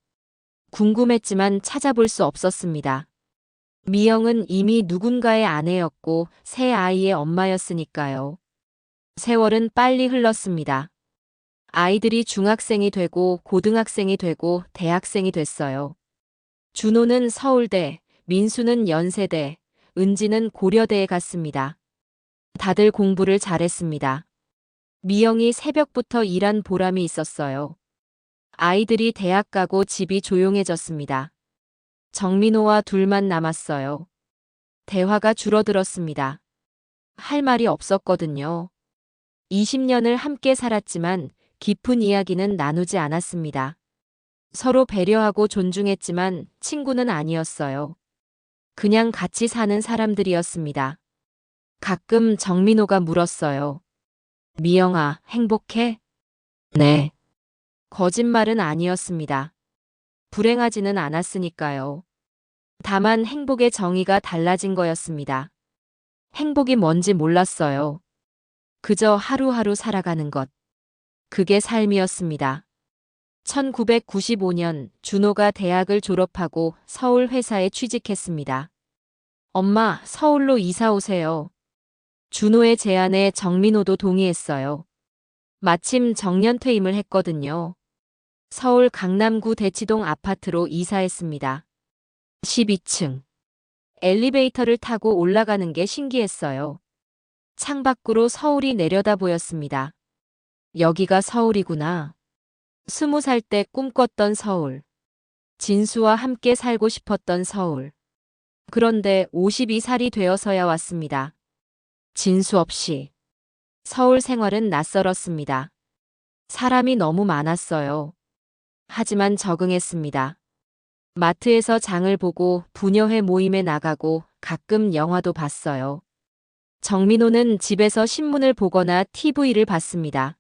궁금했지만 찾아볼 수 없었습니다. 미영은 이미 누군가의 아내였고 새 아이의 엄마였으니까요. 세월은 빨리 흘렀습니다. 아이들이 중학생이 되고 고등학생이 되고 대학생이 됐어요. 준호는 서울대, 민수는 연세대, 은지는 고려대에 갔습니다. 다들 공부를 잘했습니다. 미영이 새벽부터 일한 보람이 있었어요. 아이들이 대학 가고 집이 조용해졌습니다. 정민호와 둘만 남았어요. 대화가 줄어들었습니다. 할 말이 없었거든요. 20년을 함께 살았지만 깊은 이야기는 나누지 않았습니다. 서로 배려하고 존중했지만 친구는 아니었어요. 그냥 같이 사는 사람들이었습니다. 가끔 정민호가 물었어요. 미영아, 행복해? 네. 거짓말은 아니었습니다. 불행하지는 않았으니까요. 다만 행복의 정의가 달라진 거였습니다. 행복이 뭔지 몰랐어요. 그저 하루하루 살아가는 것. 그게 삶이었습니다. 1995년 준호가 대학을 졸업하고 서울 회사에 취직했습니다. 엄마, 서울로 이사 오세요. 준호의 제안에 정민호도 동의했어요. 마침 정년퇴임을 했거든요. 서울 강남구 대치동 아파트로 이사했습니다. 12층. 엘리베이터를 타고 올라가는 게 신기했어요. 창밖으로 서울이 내려다 보였습니다. 여기가 서울이구나. 20살 때 꿈꿨던 서울. 진수와 함께 살고 싶었던 서울. 그런데 52살이 되어서야 왔습니다. 진수 없이. 서울 생활은 낯설었습니다. 사람이 너무 많았어요. 하지만 적응했습니다. 마트에서 장을 보고 부녀회 모임에 나가고 가끔 영화도 봤어요. 정민호는 집에서 신문을 보거나 TV를 봤습니다.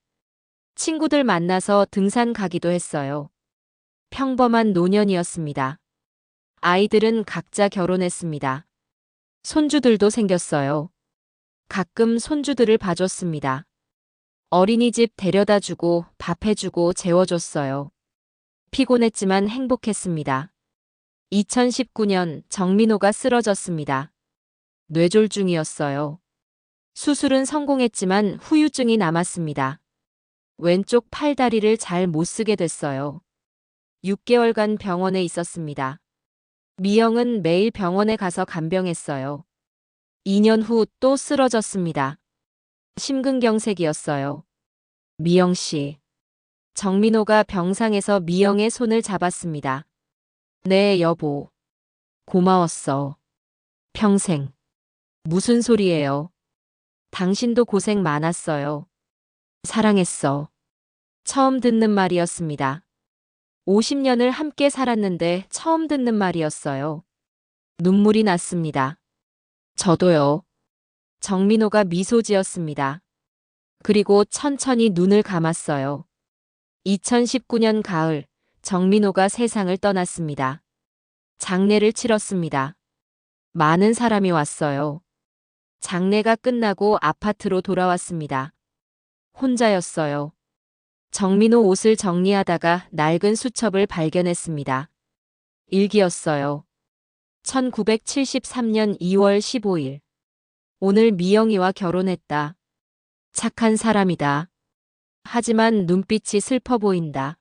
친구들 만나서 등산 가기도 했어요. 평범한 노년이었습니다. 아이들은 각자 결혼했습니다. 손주들도 생겼어요. 가끔 손주들을 봐줬습니다. 어린이집 데려다 주고 밥 해주고 재워줬어요. 피곤했지만 행복했습니다. 2019년 정민호가 쓰러졌습니다. 뇌졸중이었어요. 수술은 성공했지만 후유증이 남았습니다. 왼쪽 팔다리를 잘 못 쓰게 됐어요. 6개월간 병원에 있었습니다. 미영은 매일 병원에 가서 간병했어요. 2년 후 또 쓰러졌습니다. 심근경색이었어요. 미영 씨. 정민호가 병상에서 미영의 손을 잡았습니다. 네, 여보. 고마웠어. 평생. 무슨 소리예요? 당신도 고생 많았어요. 사랑했어. 처음 듣는 말이었습니다. 50년을 함께 살았는데 처음 듣는 말이었어요. 눈물이 났습니다. 저도요. 정민호가 미소 지었습니다. 그리고 천천히 눈을 감았어요. 2019년 가을, 정민호가 세상을 떠났습니다. 장례를 치렀습니다. 많은 사람이 왔어요. 장례가 끝나고 아파트로 돌아왔습니다. 혼자였어요. 정민호 옷을 정리하다가 낡은 수첩을 발견했습니다. 일기였어요. 1973년 2월 15일. 오늘 미영이와 결혼했다. 착한 사람이다. 하지만 눈빛이 슬퍼 보인다.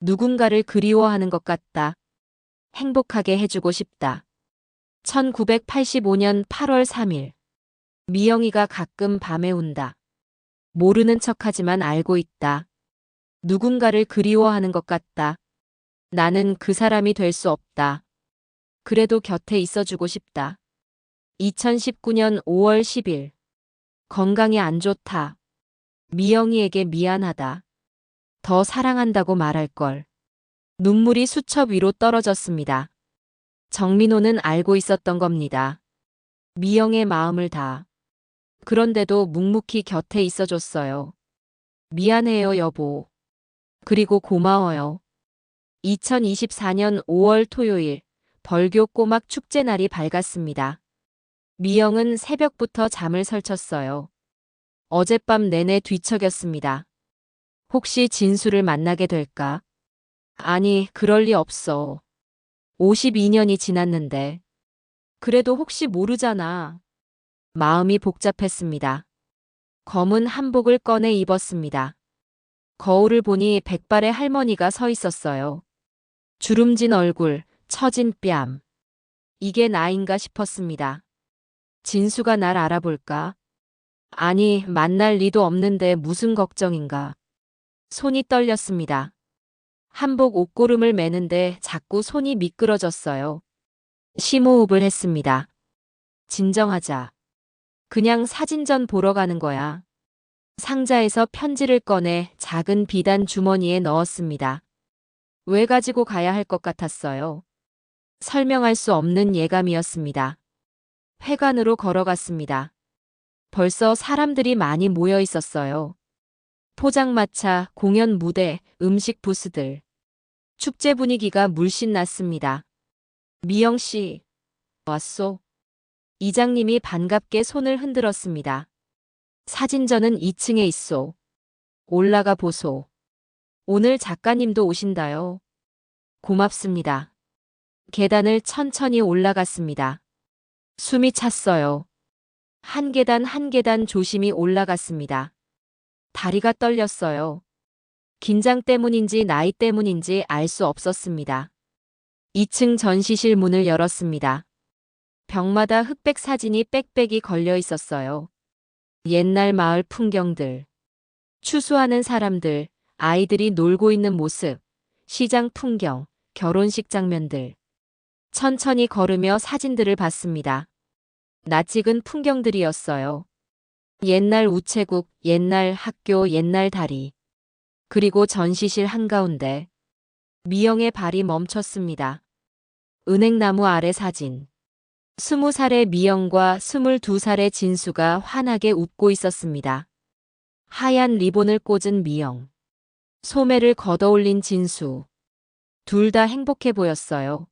누군가를 그리워하는 것 같다. 행복하게 해주고 싶다. 1985년 8월 3일. 미영이가 가끔 밤에 운다. 모르는 척하지만 알고 있다. 누군가를 그리워하는 것 같다. 나는 그 사람이 될 수 없다. 그래도 곁에 있어주고 싶다. 2019년 5월 10일. 건강이 안 좋다. 미영이에게 미안하다. 더 사랑한다고 말할걸. 눈물이 수첩 위로 떨어졌습니다. 정민호는 알고 있었던 겁니다. 미영의 마음을 다. 그런데도 묵묵히 곁에 있어줬어요. 미안해요, 여보. 그리고 고마워요. 2024년 5월 토요일, 벌교 꼬막 축제 날이 밝았습니다. 미영은 새벽부터 잠을 설쳤어요. 어젯밤 내내 뒤척였습니다. 혹시 진수를 만나게 될까? 아니, 그럴 리 없어. 52년이 지났는데. 그래도 혹시 모르잖아. 마음이 복잡했습니다. 검은 한복을 꺼내 입었습니다. 거울을 보니 백발의 할머니가 서 있었어요. 주름진 얼굴, 처진 뺨. 이게 나인가 싶었습니다. 진수가 날 알아볼까? 아니, 만날 리도 없는데 무슨 걱정인가. 손이 떨렸습니다. 한복 옷고름을 매는데 자꾸 손이 미끄러졌어요. 심호흡을 했습니다. 진정하자. 그냥 사진전 보러 가는 거야. 상자에서 편지를 꺼내 작은 비단 주머니에 넣었습니다. 왜 가지고 가야 할 것 같았어요? 설명할 수 없는 예감이었습니다. 회관으로 걸어갔습니다. 벌써 사람들이 많이 모여 있었어요. 포장마차, 공연 무대, 음식 부스들. 축제 분위기가 물씬 났습니다. 미영 씨, 왔소? 이장님이 반갑게 손을 흔들었습니다. 사진전은 2층에 있소. 올라가 보소. 오늘 작가님도 오신다요. 고맙습니다. 계단을 천천히 올라갔습니다. 숨이 찼어요. 한 계단 한 계단 조심히 올라갔습니다. 다리가 떨렸어요. 긴장 때문인지 나이 때문인지 알 수 없었습니다. 2층 전시실 문을 열었습니다. 벽마다 흑백 사진이 빽빽이 걸려 있었어요. 옛날 마을 풍경들, 추수하는 사람들, 아이들이 놀고 있는 모습, 시장 풍경, 결혼식 장면들. 천천히 걸으며 사진들을 봤습니다. 낯익은 풍경들이었어요. 옛날 우체국, 옛날 학교, 옛날 다리. 그리고 전시실 한가운데 미영의 발이 멈췄습니다. 은행나무 아래 사진. 20살의 미영과 22살의 진수가 환하게 웃고 있었습니다. 하얀 리본을 꽂은 미영. 소매를 걷어올린 진수. 둘 다 행복해 보였어요.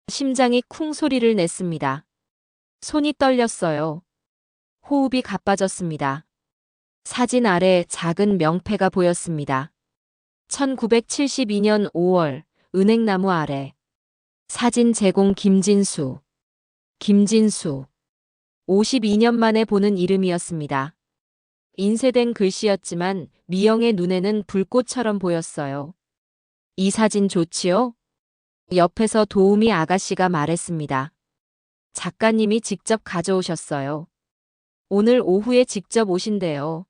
심장이 쿵 소리를 냈습니다. 손이 떨렸어요. 호흡이 가빠졌습니다. 사진 아래 작은 명패가 보였습니다. 1972년 5월 은행나무 아래. 사진 제공 김진수. 김진수. 52년 만에 보는 이름이었습니다. 인쇄된 글씨였지만 미영의 눈에는 불꽃처럼 보였어요. 이 사진 좋지요? 옆에서 도우미 아가씨가 말했습니다. 작가님이 직접 가져오셨어요. 오늘 오후에 직접 오신대요.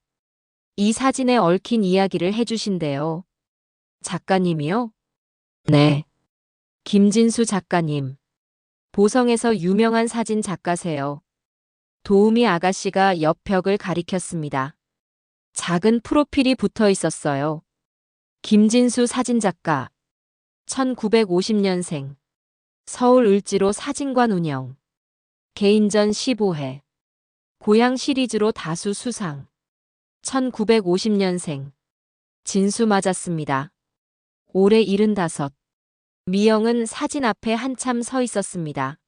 이 사진에 얽힌 이야기를 해주신대요. 작가님이요? 네. 김진수 작가님. 보성에서 유명한 사진 작가세요. 도우미 아가씨가 옆 벽을 가리켰습니다. 작은 프로필이 붙어 있었어요. 김진수 사진작가. 1950년생. 서울 을지로 사진관 운영. 개인전 15회. 고향 시리즈로 다수 수상. 1950년생. 진수 맞았습니다. 올해 75. 미영은 사진 앞에 한참 서 있었습니다.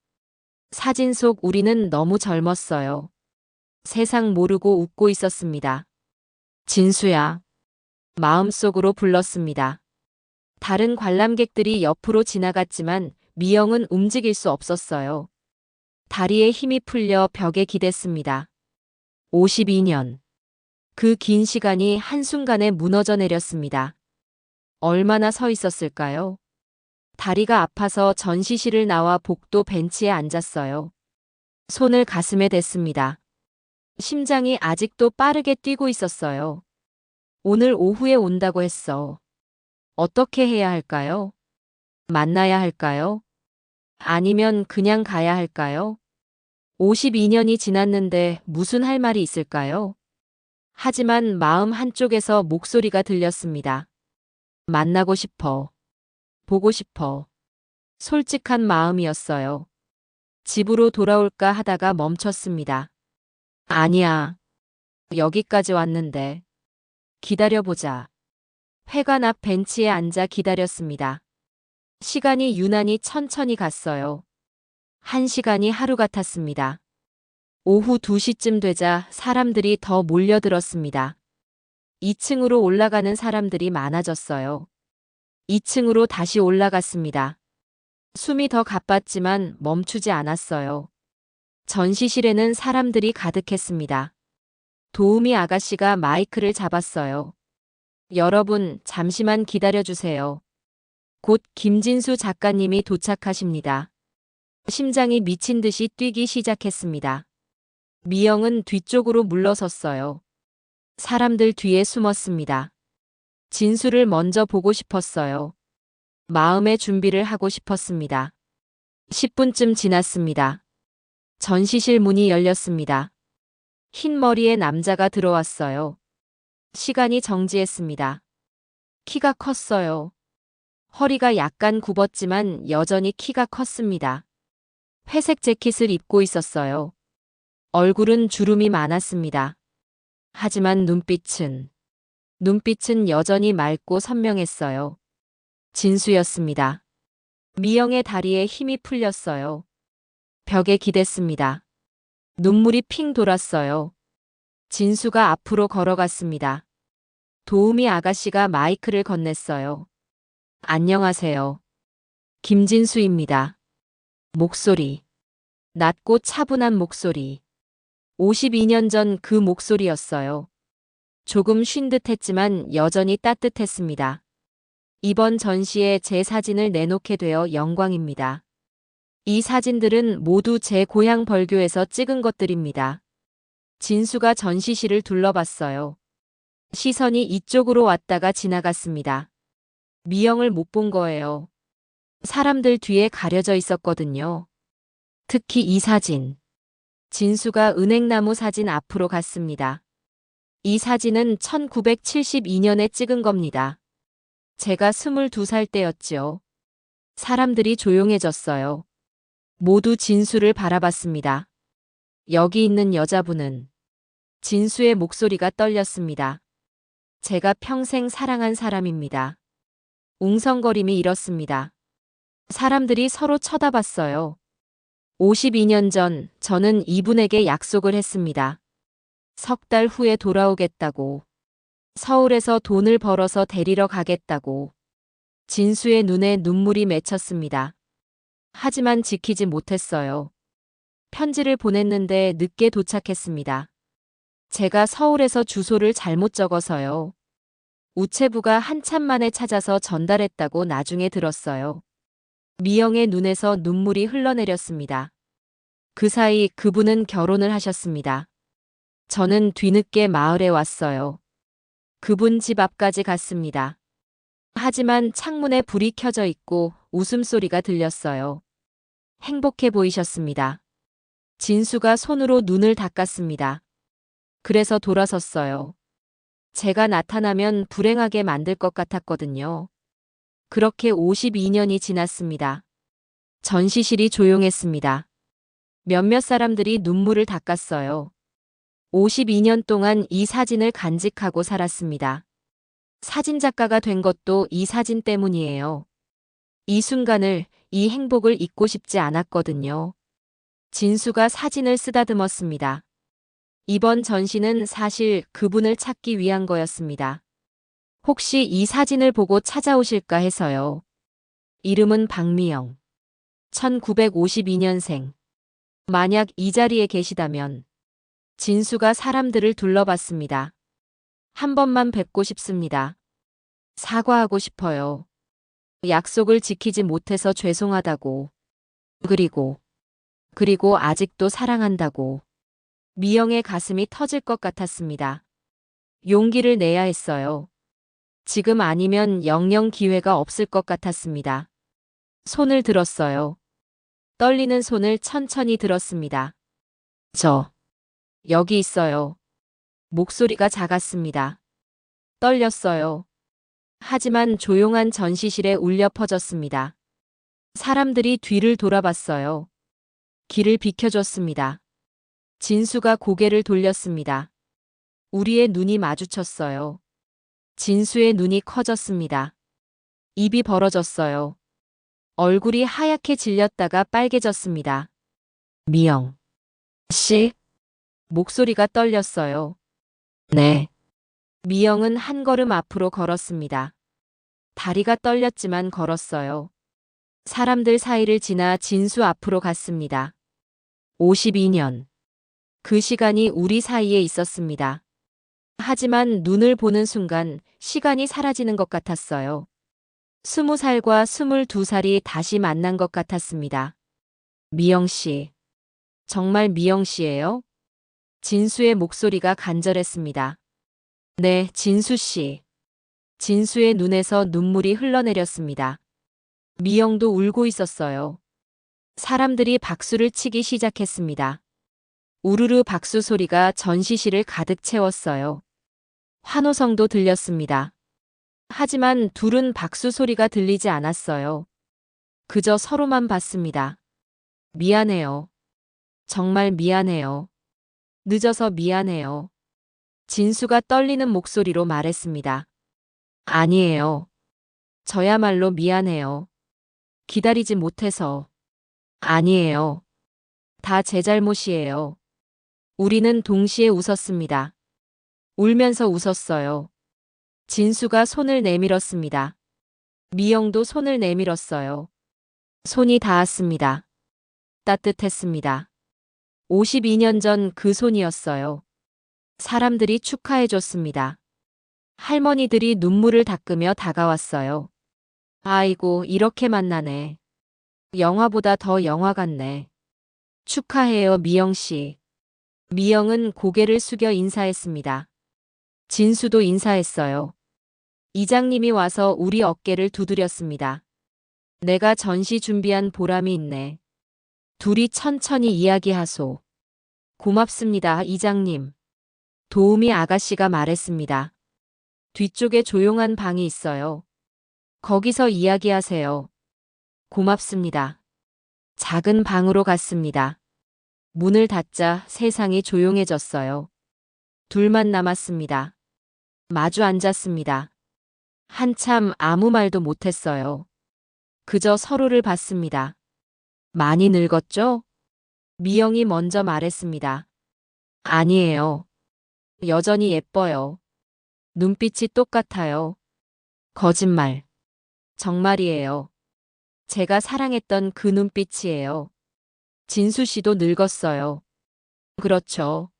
사진 속 우리는 너무 젊었어요. 세상 모르고 웃고 있었습니다. 진수야. 마음속으로 불렀습니다. 다른 관람객들이 옆으로 지나갔지만 미영은 움직일 수 없었어요. 다리에 힘이 풀려 벽에 기댔습니다. 52년. 그 긴 시간이 한순간에 무너져 내렸습니다. 얼마나 서 있었을까요? 다리가 아파서 전시실을 나와 복도 벤치에 앉았어요. 손을 가슴에 댔습니다. 심장이 아직도 빠르게 뛰고 있었어요. 오늘 오후에 온다고 했어. 어떻게 해야 할까요? 만나야 할까요? 아니면 그냥 가야 할까요? 52년이 지났는데 무슨 할 말이 있을까요? 하지만 마음 한쪽에서 목소리가 들렸습니다. 만나고 싶어. 보고 싶어. 솔직한 마음이었어요. 집으로 돌아올까 하다가 멈췄습니다. 아니야. 여기까지 왔는데. 기다려보자. 회관 앞 벤치에 앉아 기다렸습니다. 시간이 유난히 천천히 갔어요. 1시간이 하루 같았습니다. 오후 2시쯤 되자 사람들이 더 몰려들었습니다. 2층으로 올라가는 사람들이 많아졌어요. 2층으로 다시 올라갔습니다. 숨이 더 가빴지만 멈추지 않았어요. 전시실에는 사람들이 가득했습니다. 도우미 아가씨가 마이크를 잡았어요. 여러분, 잠시만 기다려주세요. 곧 김진수 작가님이 도착하십니다. 심장이 미친 듯이 뛰기 시작했습니다. 미영은 뒤쪽으로 물러섰어요. 사람들 뒤에 숨었습니다. 진수를 먼저 보고 싶었어요. 마음의 준비를 하고 싶었습니다. 10분쯤 지났습니다. 전시실 문이 열렸습니다. 흰 머리의 남자가 들어왔어요. 시간이 정지했습니다. 키가 컸어요. 허리가 약간 굽었지만 여전히 키가 컸습니다. 회색 재킷을 입고 있었어요. 얼굴은 주름이 많았습니다. 하지만 눈빛은 여전히 맑고 선명했어요. 진수였습니다. 미영의 다리에 힘이 풀렸어요. 벽에 기댔습니다. 눈물이 핑 돌았어요. 진수가 앞으로 걸어갔습니다. 도우미 아가씨가 마이크를 건넸어요. 안녕하세요. 김진수입니다. 목소리. 낮고 차분한 목소리. 52년 전 그 목소리였어요. 조금 쉰 듯했지만 여전히 따뜻했습니다. 이번 전시에 제 사진을 내놓게 되어 영광입니다. 이 사진들은 모두 제 고향 벌교에서 찍은 것들입니다. 진수가 전시실을 둘러봤어요. 시선이 이쪽으로 왔다가 지나갔습니다. 미영을 못 본 거예요. 사람들 뒤에 가려져 있었거든요. 특히 이 사진. 진수가 은행나무 사진 앞으로 갔습니다. 이 사진은 1972년에 찍은 겁니다. 제가 22살 때였죠. 사람들이 조용해졌어요. 모두 진수를 바라봤습니다. 여기 있는 여자분은 진수의 목소리가 떨렸습니다. 제가 평생 사랑한 사람입니다. 웅성거림이 이렇습니다. 사람들이 서로 쳐다봤어요. 52년 전 저는 이분에게 약속을 했습니다. 석 달 후에 돌아오겠다고. 서울에서 돈을 벌어서 데리러 가겠다고. 진수의 눈에 눈물이 맺혔습니다. 하지만 지키지 못했어요. 편지를 보냈는데 늦게 도착했습니다. 제가 서울에서 주소를 잘못 적어서요. 우체부가 한참 만에 찾아서 전달했다고 나중에 들었어요. 미영의 눈에서 눈물이 흘러내렸습니다. 그 사이 그분은 결혼을 하셨습니다. 저는 뒤늦게 마을에 왔어요. 그분 집 앞까지 갔습니다. 하지만 창문에 불이 켜져 있고 웃음소리가 들렸어요. 행복해 보이셨습니다. 진수가 손으로 눈을 닦았습니다. 그래서 돌아섰어요. 제가 나타나면 불행하게 만들 것 같았거든요. 그렇게 52년이 지났습니다. 전시실이 조용했습니다. 몇몇 사람들이 눈물을 닦았어요. 52년 동안 이 사진을 간직하고 살았습니다. 사진작가가 된 것도 이 사진 때문이에요. 이 순간을, 이 행복을 잊고 싶지 않았거든요. 진수가 사진을 쓰다듬었습니다. 이번 전시는 사실 그분을 찾기 위한 거였습니다. 혹시 이 사진을 보고 찾아오실까 해서요. 이름은 박미영. 1952년생. 만약 이 자리에 계시다면. 진수가 사람들을 둘러봤습니다. 한 번만 뵙고 싶습니다. 사과하고 싶어요. 약속을 지키지 못해서 죄송하다고. 그리고 아직도 사랑한다고. 미영의 가슴이 터질 것 같았습니다. 용기를 내야 했어요. 지금 아니면 영영 기회가 없을 것 같았습니다. 손을 들었어요. 떨리는 손을 천천히 들었습니다. 저, 여기 있어요. 목소리가 작았습니다. 떨렸어요. 하지만 조용한 전시실에 울려 퍼졌습니다. 사람들이 뒤를 돌아봤어요. 길을 비켜줬습니다. 진수가 고개를 돌렸습니다. 우리의 눈이 마주쳤어요. 진수의 눈이 커졌습니다. 입이 벌어졌어요. 얼굴이 하얗게 질렸다가 빨개졌습니다. 미영 씨? 목소리가 떨렸어요. 네. 미영은 한 걸음 앞으로 걸었습니다. 다리가 떨렸지만 걸었어요. 사람들 사이를 지나 진수 앞으로 갔습니다. 52년. 그 시간이 우리 사이에 있었습니다. 하지만 눈을 보는 순간 시간이 사라지는 것 같았어요. 20살과 22살이 다시 만난 것 같았습니다. 미영 씨. 정말 미영 씨예요? 진수의 목소리가 간절했습니다. 네, 진수 씨. 진수의 눈에서 눈물이 흘러내렸습니다. 미영도 울고 있었어요. 사람들이 박수를 치기 시작했습니다. 우르르 박수 소리가 전시실을 가득 채웠어요. 환호성도 들렸습니다. 하지만 둘은 박수 소리가 들리지 않았어요. 그저 서로만 봤습니다. 미안해요. 정말 미안해요. 늦어서 미안해요. 진수가 떨리는 목소리로 말했습니다. 아니에요. 저야말로 미안해요. 기다리지 못해서. 아니에요. 다 제 잘못이에요. 우리는 동시에 웃었습니다. 울면서 웃었어요. 진수가 손을 내밀었습니다. 미영도 손을 내밀었어요. 손이 닿았습니다. 따뜻했습니다. 52년 전 그 손이었어요. 사람들이 축하해줬습니다. 할머니들이 눈물을 닦으며 다가왔어요. 아이고, 이렇게 만나네. 영화보다 더 영화 같네. 축하해요, 미영 씨. 미영은 고개를 숙여 인사했습니다. 진수도 인사했어요. 이장님이 와서 우리 어깨를 두드렸습니다. 내가 전시 준비한 보람이 있네. 둘이 천천히 이야기하소. 고맙습니다, 이장님. 도우미 아가씨가 말했습니다. 뒤쪽에 조용한 방이 있어요. 거기서 이야기하세요. 고맙습니다. 작은 방으로 갔습니다. 문을 닫자 세상이 조용해졌어요. 둘만 남았습니다. 마주 앉았습니다. 한참 아무 말도 못했어요. 그저 서로를 봤습니다. 많이 늙었죠? 미영이 먼저 말했습니다. 아니에요. 여전히 예뻐요. 눈빛이 똑같아요. 거짓말. 정말이에요. 제가 사랑했던 그 눈빛이에요. 진수 씨도 늙었어요. 그렇죠.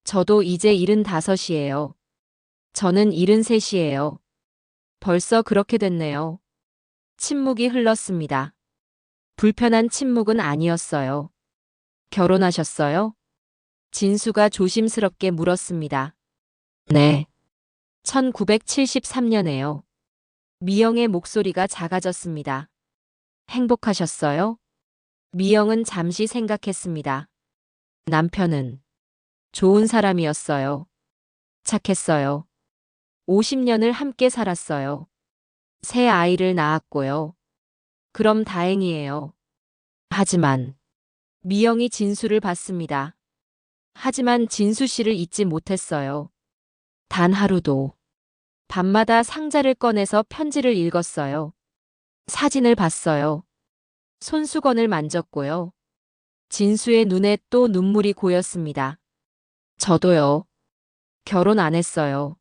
저도 이제 75이에요. 저는 73이에요. 벌써 그렇게 됐네요. 침묵이 흘렀습니다. 불편한 침묵은 아니었어요. 결혼하셨어요? 진수가 조심스럽게 물었습니다. 네. 1973년에요. 미영의 목소리가 작아졌습니다. 행복하셨어요? 미영은 잠시 생각했습니다. 남편은 좋은 사람이었어요. 착했어요. 50년을 함께 살았어요. 새 아이를 낳았고요. 그럼 다행이에요. 하지만 미영이 진수를 봤습니다. 하지만 진수 씨를 잊지 못했어요. 단 하루도. 밤마다 상자를 꺼내서 편지를 읽었어요. 사진을 봤어요. 손수건을 만졌고요. 진수의 눈에 또 눈물이 고였습니다. 저도요. 결혼 안 했어요.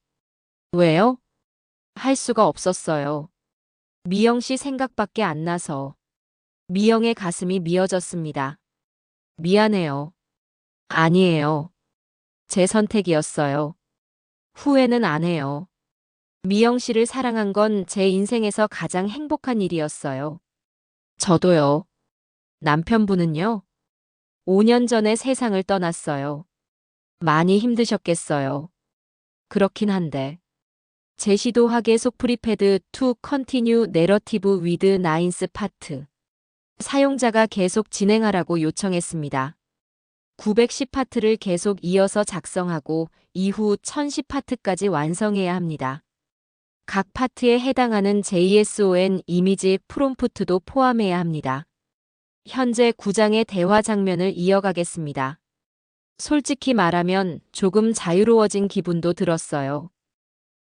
왜요? 할 수가 없었어요. 미영 씨 생각밖에 안 나서. 미영의 가슴이 미어졌습니다. 미안해요. 아니에요. 제 선택이었어요. 후회는 안 해요. 미영 씨를 사랑한 건 제 인생에서 가장 행복한 일이었어요. 저도요. 남편분은요? 5년 전에 세상을 떠났어요. 많이 힘드셨겠어요. 그렇긴 한데. 제시도하게 속 프리패드 to continue narrative with ninth part. 사용자가 계속 진행하라고 요청했습니다. 910파트를 계속 이어서 작성하고 이후 1010파트까지 완성해야 합니다. 각 파트에 해당하는 JSON 이미지 프롬프트도 포함해야 합니다. 현재 9장의 대화 장면을 이어가겠습니다. 솔직히 말하면 조금 자유로워진 기분도 들었어요.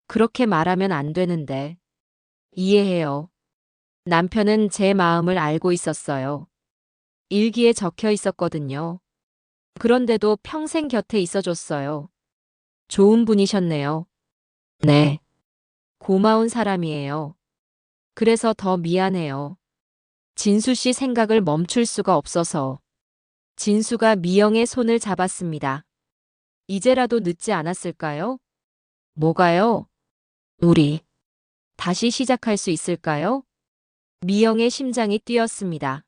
그렇게 말하면 안 되는데. 이해해요. 남편은 제 마음을 알고 있었어요. 일기에 적혀 있었거든요. 그런데도 평생 곁에 있어줬어요. 좋은 분이셨네요. 네. 고마운 사람이에요. 그래서 더 미안해요. 진수 씨 생각을 멈출 수가 없어서. 진수가 미영의 손을 잡았습니다. 이제라도 늦지 않았을까요? 뭐가요? 우리 다시 시작할 수 있을까요? 미영의 심장이 뛰었습니다.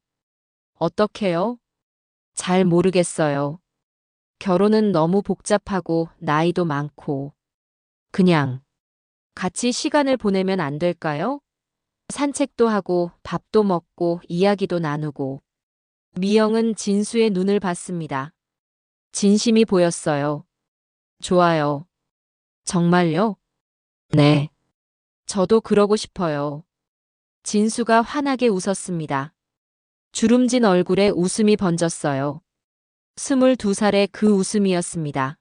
어떻게요? 잘 모르겠어요. 결혼은 너무 복잡하고 나이도 많고. 그냥 같이 시간을 보내면 안 될까요? 산책도 하고 밥도 먹고 이야기도 나누고. 미영은 진수의 눈을 봤습니다. 진심이 보였어요. 좋아요. 정말요? 네. 저도 그러고 싶어요. 진수가 환하게 웃었습니다. 주름진 얼굴에 웃음이 번졌어요. 22살의 그 웃음이었습니다.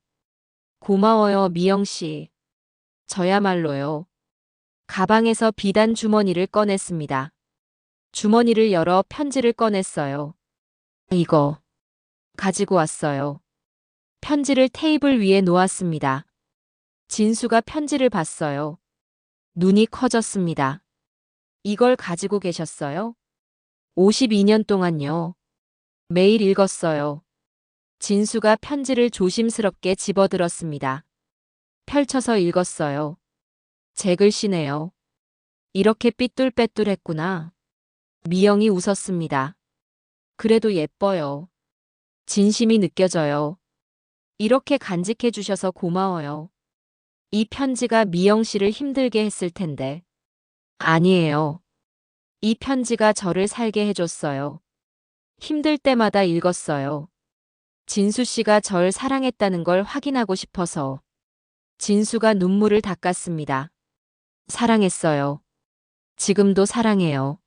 고마워요, 미영 씨. 저야말로요. 가방에서 비단 주머니를 꺼냈습니다. 주머니를 열어 편지를 꺼냈어요. 이거 가지고 왔어요. 편지를 테이블 위에 놓았습니다. 진수가 편지를 봤어요. 눈이 커졌습니다. 이걸 가지고 계셨어요? 52년 동안요. 매일 읽었어요. 진수가 편지를 조심스럽게 집어들었습니다. 펼쳐서 읽었어요. 제 글씨네요. 이렇게 삐뚤빼뚤했구나. 미영이 웃었습니다. 그래도 예뻐요. 진심이 느껴져요. 이렇게 간직해 주셔서 고마워요. 이 편지가 미영 씨를 힘들게 했을 텐데. 아니에요. 이 편지가 저를 살게 해줬어요. 힘들 때마다 읽었어요. 진수 씨가 절 사랑했다는 걸 확인하고 싶어서. 진수가 눈물을 닦았습니다. 사랑했어요. 지금도 사랑해요.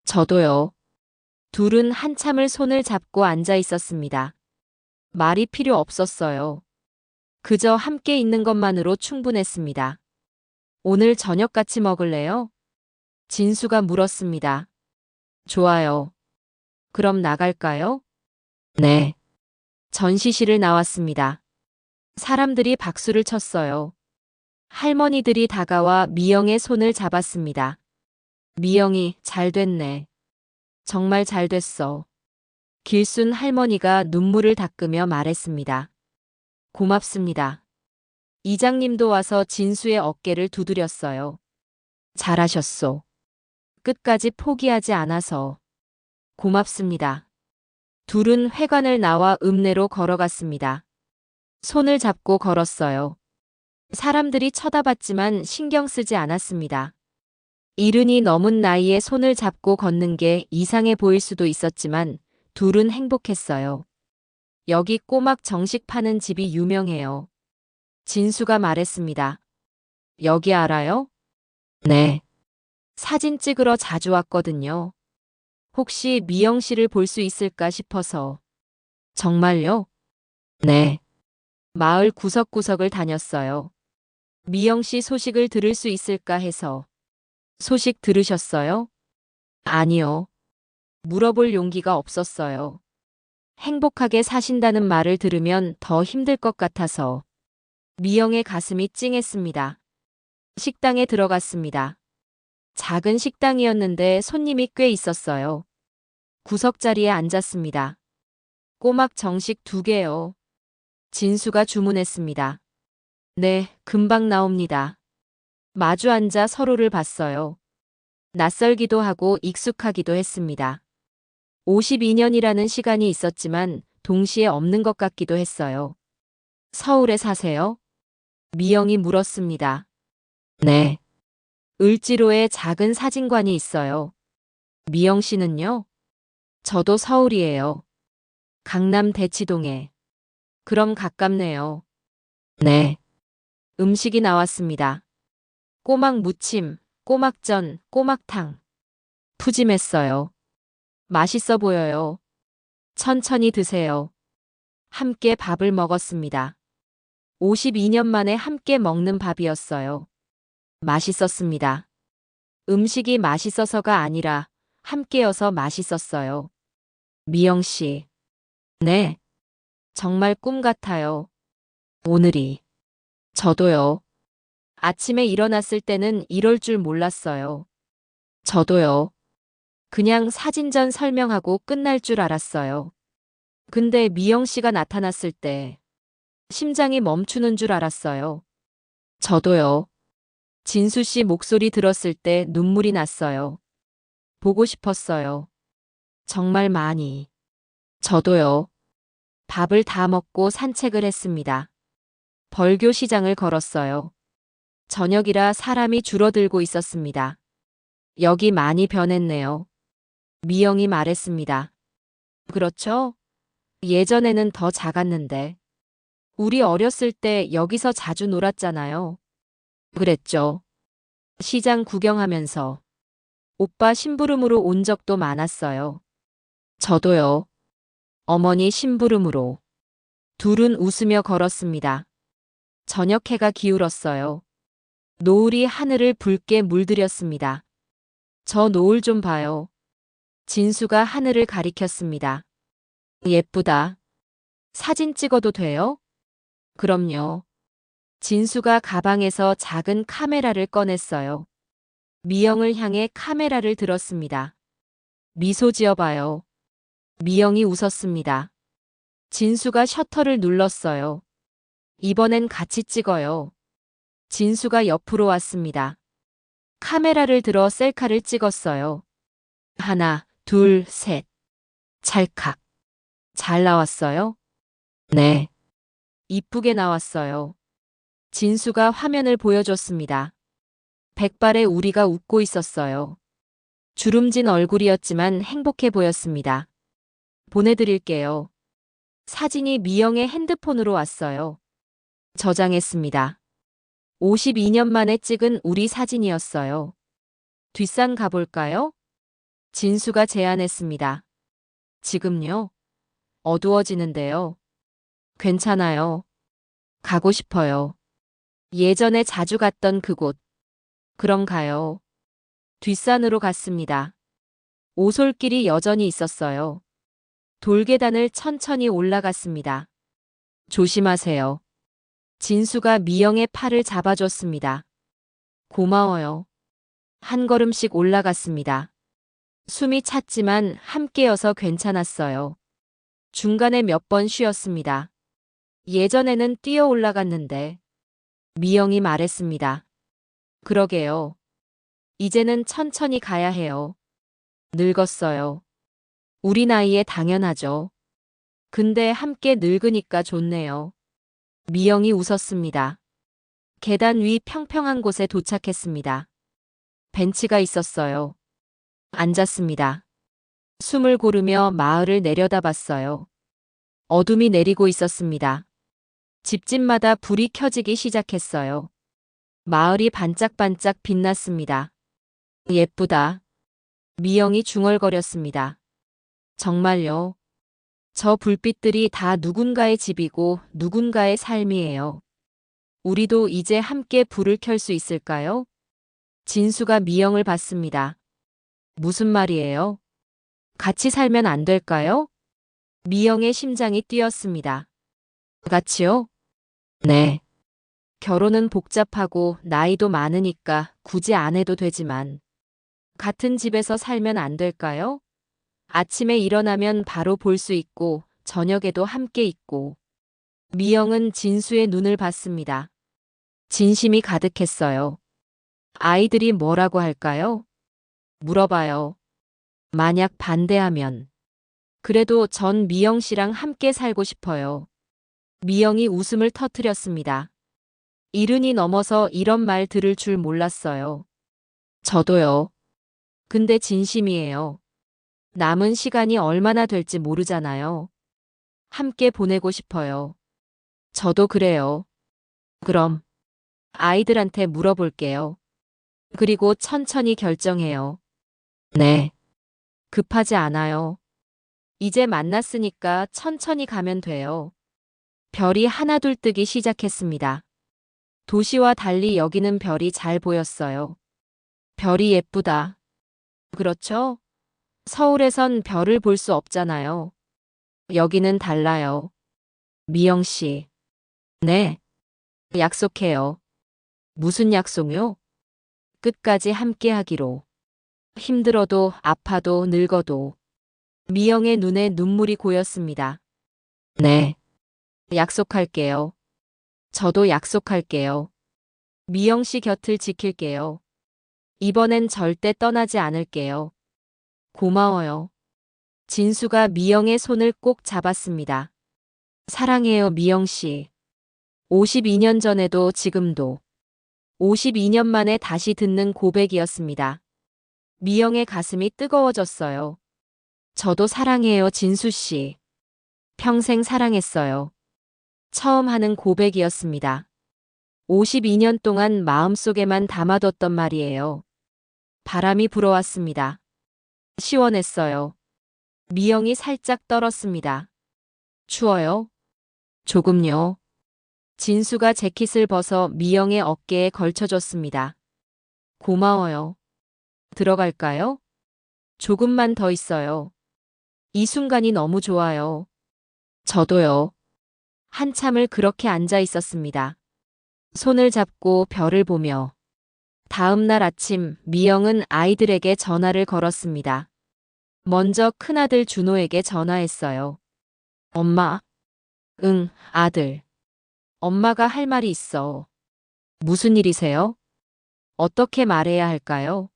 저도요. 둘은 한참을 손을 잡고 앉아 있었습니다. 말이 필요 없었어요. 그저 함께 있는 것만으로 충분했습니다. 오늘 저녁 같이 먹을래요? 진수가 물었습니다. 좋아요. 그럼 나갈까요? 네. 전시실을 나왔습니다. 사람들이 박수를 쳤어요. 할머니들이 다가와 미영의 손을 잡았습니다. 미영이 잘 됐네. 정말 잘 됐어. 길순 할머니가 눈물을 닦으며 말했습니다. 고맙습니다. 이장님도 와서 진수의 어깨를 두드렸어요. 잘하셨소. 끝까지 포기하지 않아서. 고맙습니다. 둘은 회관을 나와 읍내로 걸어갔습니다. 손을 잡고 걸었어요. 사람들이 쳐다봤지만 신경 쓰지 않았습니다. 이른이 넘은 나이에 손을 잡고 걷는 게 이상해 보일 수도 있었지만 둘은 행복했어요. 여기 꼬막 정식 파는 집이 유명해요. 진수가 말했습니다. 여기 알아요? 네. 사진 찍으러 자주 왔거든요. 혹시 미영 씨를 볼 수 있을까 싶어서. 정말요? 네. 마을 구석구석을 다녔어요. 미영 씨 소식을 들을 수 있을까 해서. 소식 들으셨어요? 아니요. 물어볼 용기가 없었어요. 행복하게 사신다는 말을 들으면 더 힘들 것 같아서. 미영의 가슴이 찡했습니다. 식당에 들어갔습니다. 작은 식당이었는데 손님이 꽤 있었어요. 구석자리에 앉았습니다. 꼬막 정식 2개요. 진수가 주문했습니다. 네, 금방 나옵니다. 마주 앉아 서로를 봤어요. 낯설기도 하고 익숙하기도 했습니다. 52년이라는 시간이 있었지만 동시에 없는 것 같기도 했어요. 서울에 사세요? 미영이 물었습니다. 네. 을지로에 작은 사진관이 있어요. 미영 씨는요? 저도 서울이에요. 강남 대치동에. 그럼 가깝네요. 네. 음식이 나왔습니다. 꼬막 무침, 꼬막전, 꼬막탕. 푸짐했어요. 맛있어 보여요. 천천히 드세요. 함께 밥을 먹었습니다. 52년 만에 함께 먹는 밥이었어요. 맛있었습니다. 음식이 맛있어서가 아니라 함께여서 맛있었어요. 미영 씨. 네. 정말 꿈 같아요. 오늘이. 저도요. 아침에 일어났을 때는 이럴 줄 몰랐어요. 저도요. 그냥 사진전 설명하고 끝날 줄 알았어요. 근데 미영 씨가 나타났을 때 심장이 멈추는 줄 알았어요. 저도요. 진수 씨 목소리 들었을 때 눈물이 났어요. 보고 싶었어요. 정말 많이. 저도요. 밥을 다 먹고 산책을 했습니다. 벌교 시장을 걸었어요. 저녁이라 사람이 줄어들고 있었습니다. 여기 많이 변했네요. 미영이 말했습니다. 그렇죠? 예전에는 더 작았는데. 우리 어렸을 때 여기서 자주 놀았잖아요. 그랬죠. 시장 구경하면서. 오빠 심부름으로 온 적도 많았어요. 저도요. 어머니 심부름으로. 둘은 웃으며 걸었습니다. 저녁 해가 기울었어요. 노을이 하늘을 붉게 물들였습니다. 저 노을 좀 봐요. 진수가 하늘을 가리켰습니다. 예쁘다. 사진 찍어도 돼요? 그럼요. 진수가 가방에서 작은 카메라를 꺼냈어요. 미영을 향해 카메라를 들었습니다. 미소 지어봐요. 미영이 웃었습니다. 진수가 셔터를 눌렀어요. 이번엔 같이 찍어요. 진수가 옆으로 왔습니다. 카메라를 들어 셀카를 찍었어요. 하나, 둘, 셋. 찰칵. 잘 나왔어요? 네. 이쁘게 나왔어요. 진수가 화면을 보여줬습니다. 백발의 우리가 웃고 있었어요. 주름진 얼굴이었지만 행복해 보였습니다. 보내드릴게요. 사진이 미영의 핸드폰으로 왔어요. 저장했습니다. 52년 만에 찍은 우리 사진이었어요. 뒷산 가볼까요? 진수가 제안했습니다. 지금요? 어두워지는데요. 괜찮아요. 가고 싶어요. 예전에 자주 갔던 그곳. 그럼 가요. 뒷산으로 갔습니다. 오솔길이 여전히 있었어요. 돌계단을 천천히 올라갔습니다. 조심하세요. 진수가 미영의 팔을 잡아줬습니다. 고마워요. 한 걸음씩 올라갔습니다. 숨이 찼지만 함께여서 괜찮았어요. 중간에 몇 번 쉬었습니다. 예전에는 뛰어 올라갔는데. 미영이 말했습니다. 그러게요. 이제는 천천히 가야 해요. 늙었어요. 우리 나이에 당연하죠. 근데 함께 늙으니까 좋네요. 미영이 웃었습니다. 계단 위 평평한 곳에 도착했습니다. 벤치가 있었어요. 앉았습니다. 숨을 고르며 마을을 내려다봤어요. 어둠이 내리고 있었습니다. 집집마다 불이 켜지기 시작했어요. 마을이 반짝반짝 빛났습니다. 예쁘다. 미영이 중얼거렸습니다. 정말요. 저 불빛들이 다 누군가의 집이고 누군가의 삶이에요. 우리도 이제 함께 불을 켤 수 있을까요? 진수가 미영을 봤습니다. 무슨 말이에요? 같이 살면 안 될까요? 미영의 심장이 뛰었습니다. 같이요? 네. 결혼은 복잡하고 나이도 많으니까 굳이 안 해도 되지만 같은 집에서 살면 안 될까요? 아침에 일어나면 바로 볼 수 있고 저녁에도 함께 있고. 미영은 진수의 눈을 봤습니다. 진심이 가득했어요. 아이들이 뭐라고 할까요? 물어봐요. 만약 반대하면. 그래도 전 미영 씨랑 함께 살고 싶어요. 미영이 웃음을 터뜨렸습니다. 70이 넘어서 이런 말 들을 줄 몰랐어요. 저도요. 근데 진심이에요. 남은 시간이 얼마나 될지 모르잖아요. 함께 보내고 싶어요. 저도 그래요. 그럼 아이들한테 물어볼게요. 그리고 천천히 결정해요. 네. 급하지 않아요. 이제 만났으니까 천천히 가면 돼요. 별이 하나둘 뜨기 시작했습니다. 도시와 달리 여기는 별이 잘 보였어요. 별이 예쁘다. 그렇죠? 서울에선 별을 볼 수 없잖아요. 여기는 달라요. 미영 씨. 네. 약속해요. 무슨 약속요? 끝까지 함께 하기로. 힘들어도 아파도 늙어도. 미영의 눈에 눈물이 고였습니다. 네. 약속할게요. 저도 약속할게요. 미영 씨 곁을 지킬게요. 이번엔 절대 떠나지 않을게요. 고마워요. 진수가 미영의 손을 꼭 잡았습니다. 사랑해요, 미영 씨. 52년 전에도 지금도. 52년 만에 다시 듣는 고백이었습니다. 미영의 가슴이 뜨거워졌어요. 저도 사랑해요, 진수 씨. 평생 사랑했어요. 처음 하는 고백이었습니다. 52년 동안 마음속에만 담아뒀던 말이에요. 바람이 불어왔습니다. 시원했어요. 미영이 살짝 떨었습니다. 추워요? 조금요. 진수가 재킷을 벗어 미영의 어깨에 걸쳐줬습니다. 고마워요. 들어갈까요? 조금만 더 있어요. 이 순간이 너무 좋아요. 저도요. 한참을 그렇게 앉아 있었습니다. 손을 잡고 별을 보며. 다음 날 아침 미영은 아이들에게 전화를 걸었습니다. 먼저 큰아들 준호에게 전화했어요. 엄마. 응, 아들. 엄마가 할 말이 있어. 무슨 일이세요? 어떻게 말해야 할까요?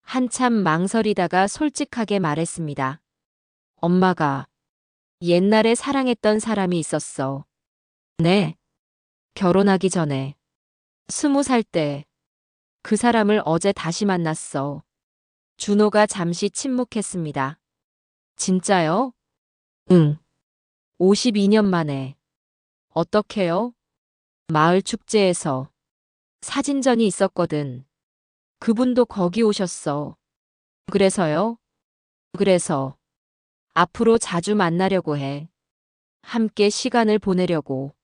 한참 망설이다가 솔직하게 말했습니다. 엄마가 옛날에 사랑했던 사람이 있었어. 네. 결혼하기 전에. 20살 때. 그 사람을 어제 다시 만났어. 준호가 잠시 침묵했습니다. 진짜요? 응. 52년 만에. 어떻게요? 마을 축제에서. 사진전이 있었거든. 그분도 거기 오셨어. 그래서요? 그래서. 앞으로 자주 만나려고 해. 함께 시간을 보내려고.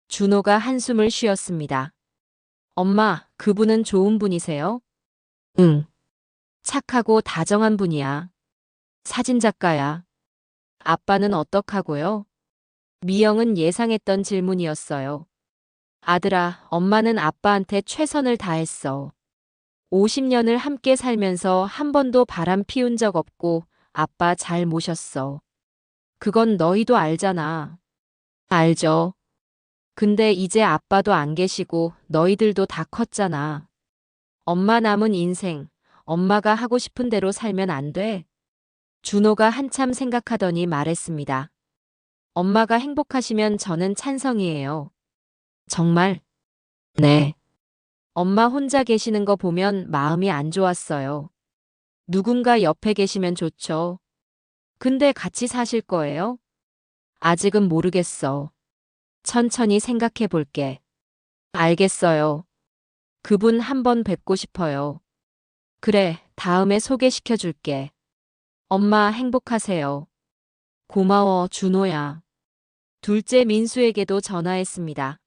준호가 한숨을 쉬었습니다. 엄마, 그분은 좋은 분이세요? 응. 착하고 다정한 분이야. 사진작가야. 아빠는 어떡하고요? 미영은 예상했던 질문이었어요. 아들아, 엄마는 아빠한테 최선을 다했어. 50년을 함께 살면서 한 번도 바람 피운 적 없고 아빠 잘 모셨어. 그건 너희도 알잖아. 알죠. 근데 이제 아빠도 안 계시고 너희들도 다 컸잖아. 엄마 남은 인생, 엄마가 하고 싶은 대로 살면 안 돼? 준호가 한참 생각하더니 말했습니다. 엄마가 행복하시면 저는 찬성이에요. 정말? 네. 엄마 혼자 계시는 거 보면 마음이 안 좋았어요. 누군가 옆에 계시면 좋죠. 근데 같이 사실 거예요? 아직은 모르겠어. 천천히 생각해 볼게. 알겠어요. 그분 한번 뵙고 싶어요. 그래, 다음에 소개시켜 줄게. 엄마 행복하세요. 고마워, 준호야. 둘째 민수에게도 전화했습니다.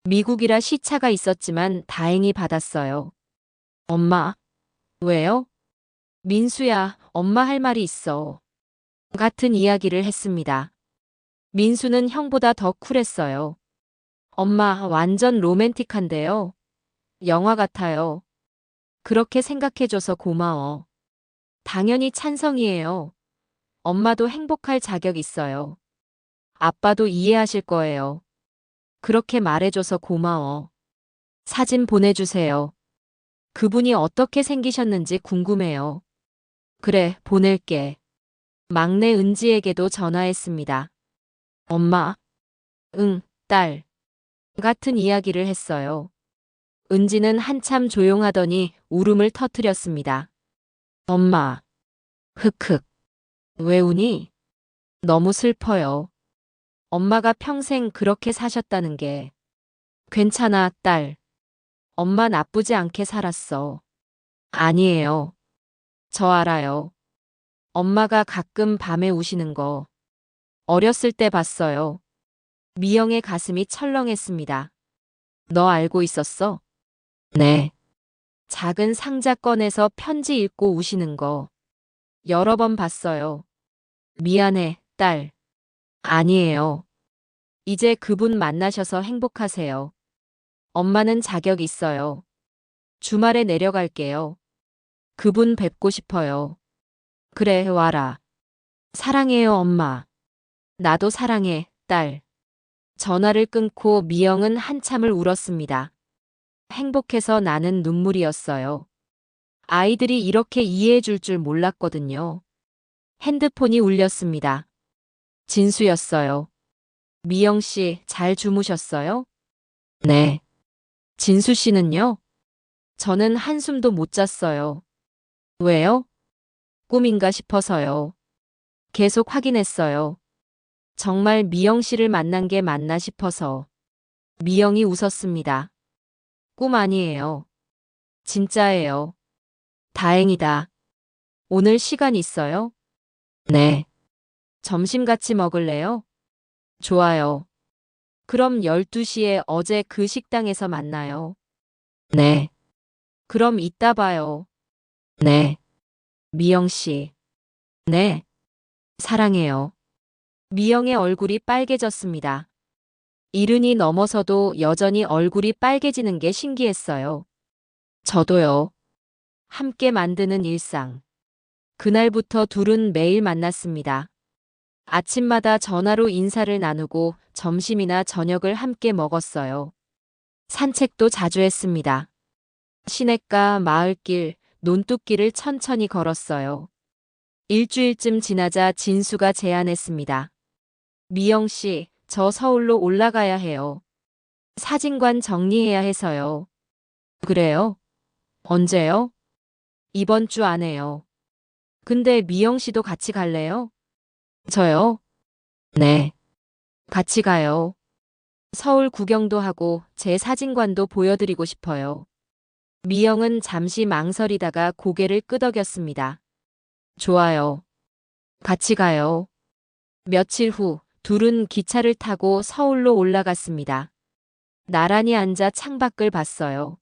미국이라 시차가 있었지만 다행히 받았어요. 엄마, 왜요? 민수야, 엄마 할 말이 있어. 같은 이야기를 했습니다. 민수는 형보다 더 쿨했어요. 엄마, 완전 로맨틱한데요. 영화 같아요. 그렇게 생각해줘서 고마워. 당연히 찬성이에요. 엄마도 행복할 자격 있어요. 아빠도 이해하실 거예요. 그렇게 말해줘서 고마워. 사진 보내주세요. 그분이 어떻게 생기셨는지 궁금해요. 그래, 보낼게. 막내 은지에게도 전화했습니다. 엄마, 응, 딸. 같은 이야기를 했어요. 은지는 한참 조용하더니 울음을 터뜨렸습니다. 엄마, 흑흑. 왜 우니? 너무 슬퍼요. 엄마가 평생 그렇게 사셨다는 게. 괜찮아, 딸. 엄마 나쁘지 않게 살았어. 아니에요. 저 알아요. 엄마가 가끔 밤에 우시는 거. 어렸을 때 봤어요. 미영의 가슴이 철렁했습니다. 너 알고 있었어? 네. 작은 상자 꺼내서 편지 읽고 우시는 거. 여러 번 봤어요. 미안해, 딸. 아니에요. 이제 그분 만나셔서 행복하세요. 엄마는 자격 있어요. 주말에 내려갈게요. 그분 뵙고 싶어요. 그래, 와라. 사랑해요, 엄마. 나도 사랑해, 딸. 전화를 끊고 미영은 한참을 울었습니다. 행복해서 나는 눈물이었어요. 아이들이 이렇게 이해해 줄 줄 몰랐거든요. 핸드폰이 울렸습니다. 진수였어요. 미영 씨, 잘 주무셨어요? 네. 진수 씨는요? 저는 한숨도 못 잤어요. 왜요? 꿈인가 싶어서요. 계속 확인했어요. 정말 미영 씨를 만난 게 맞나 싶어서. 미영이 웃었습니다. 꿈 아니에요. 진짜예요. 다행이다. 오늘 시간 있어요? 네. 점심 같이 먹을래요? 좋아요. 그럼 12시에 어제 그 식당에서 만나요. 네. 그럼 이따 봐요. 네. 미영 씨. 네. 사랑해요. 미영의 얼굴이 빨개졌습니다. 이른이 넘어서도 여전히 얼굴이 빨개지는 게 신기했어요. 저도요. 함께 만드는 일상. 그날부터 둘은 매일 만났습니다. 아침마다 전화로 인사를 나누고 점심이나 저녁을 함께 먹었어요. 산책도 자주 했습니다. 시냇가, 마을길, 논뚝길을 천천히 걸었어요. 일주일쯤 지나자 진수가 제안했습니다. 미영 씨, 저 서울로 올라가야 해요. 사진관 정리해야 해서요. 그래요? 언제요? 이번 주 안에요. 근데 미영 씨도 같이 갈래요? 저요? 네. 같이 가요. 서울 구경도 하고 제 사진관도 보여드리고 싶어요. 미영은 잠시 망설이다가 고개를 끄덕였습니다. 좋아요. 같이 가요. 며칠 후 둘은 기차를 타고 서울로 올라갔습니다. 나란히 앉아 창밖을 봤어요.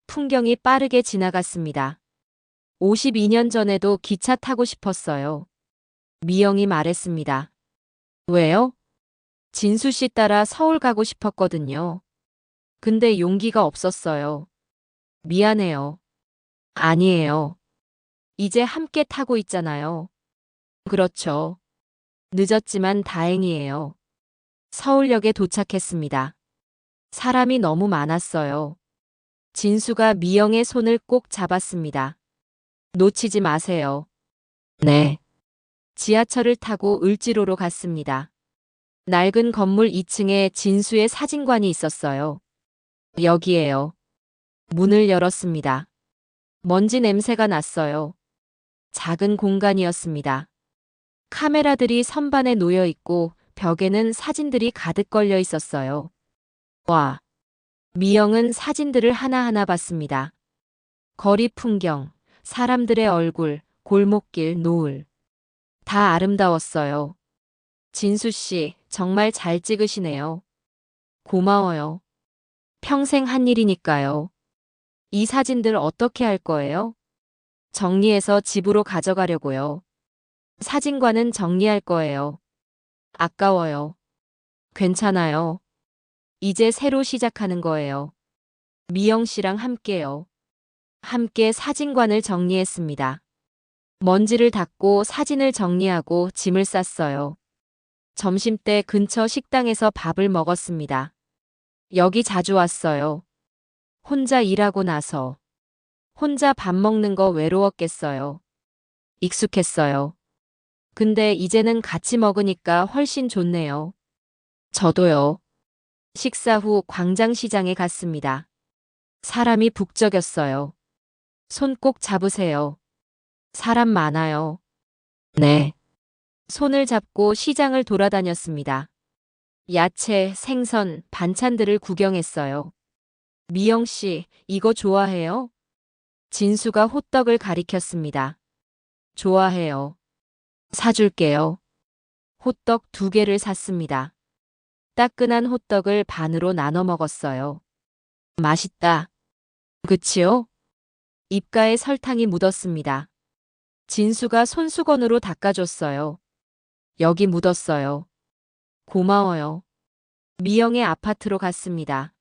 풍경이 빠르게 지나갔습니다. 52년 전에도 기차 타고 싶었어요. 미영이 말했습니다. 왜요? 진수 씨 따라 서울 가고 싶었거든요. 근데 용기가 없었어요. 미안해요. 아니에요. 이제 함께 타고 있잖아요. 그렇죠. 늦었지만 다행이에요. 서울역에 도착했습니다. 사람이 너무 많았어요. 진수가 미영의 손을 꼭 잡았습니다. 놓치지 마세요. 네. 지하철을 타고 을지로로 갔습니다. 낡은 건물 2층에 진수의 사진관이 있었어요. 여기에요. 문을 열었습니다. 먼지 냄새가 났어요. 작은 공간이었습니다. 카메라들이 선반에 놓여 있고 벽에는 사진들이 가득 걸려 있었어요. 와. 미영은 사진들을 하나하나 봤습니다. 거리 풍경, 사람들의 얼굴, 골목길, 노을. 다 아름다웠어요. 진수 씨, 정말 잘 찍으시네요. 고마워요. 평생 한 일이니까요. 이 사진들 어떻게 할 거예요? 정리해서 집으로 가져가려고요. 사진관은 정리할 거예요. 아까워요. 괜찮아요. 이제 새로 시작하는 거예요. 미영 씨랑 함께요. 함께 사진관을 정리했습니다. 먼지를 닦고 사진을 정리하고 짐을 쌌어요. 점심때 근처 식당에서 밥을 먹었습니다. 여기 자주 왔어요. 혼자 일하고 나서. 혼자 밥 먹는 거 외로웠겠어요. 익숙했어요. 근데 이제는 같이 먹으니까 훨씬 좋네요. 저도요. 식사 후 광장시장에 갔습니다. 사람이 북적였어요. 손 꼭 잡으세요. 사람 많아요. 네. 손을 잡고 시장을 돌아다녔습니다. 야채, 생선, 반찬들을 구경했어요. 미영 씨, 이거 좋아해요? 진수가 호떡을 가리켰습니다. 좋아해요. 사줄게요. 호떡 2개를 샀습니다. 따끈한 호떡을 반으로 나눠 먹었어요. 맛있다. 그치요? 입가에 설탕이 묻었습니다. 진수가 손수건으로 닦아줬어요. 여기 묻었어요. 고마워요. 미영의 아파트로 갔습니다.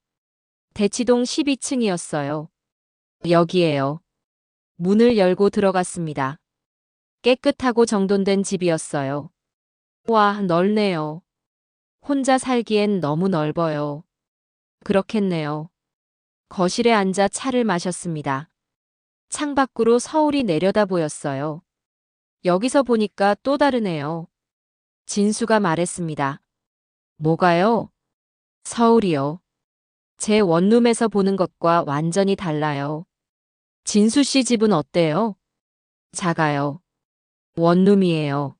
대치동 12층이었어요. 여기에요. 문을 열고 들어갔습니다. 깨끗하고 정돈된 집이었어요. 와, 넓네요. 혼자 살기엔 너무 넓어요. 그렇겠네요. 거실에 앉아 차를 마셨습니다. 창밖으로 서울이 내려다 보였어요. 여기서 보니까 또 다르네요. 진수가 말했습니다. 뭐가요? 서울이요. 제 원룸에서 보는 것과 완전히 달라요. 진수 씨 집은 어때요? 작아요. 원룸이에요.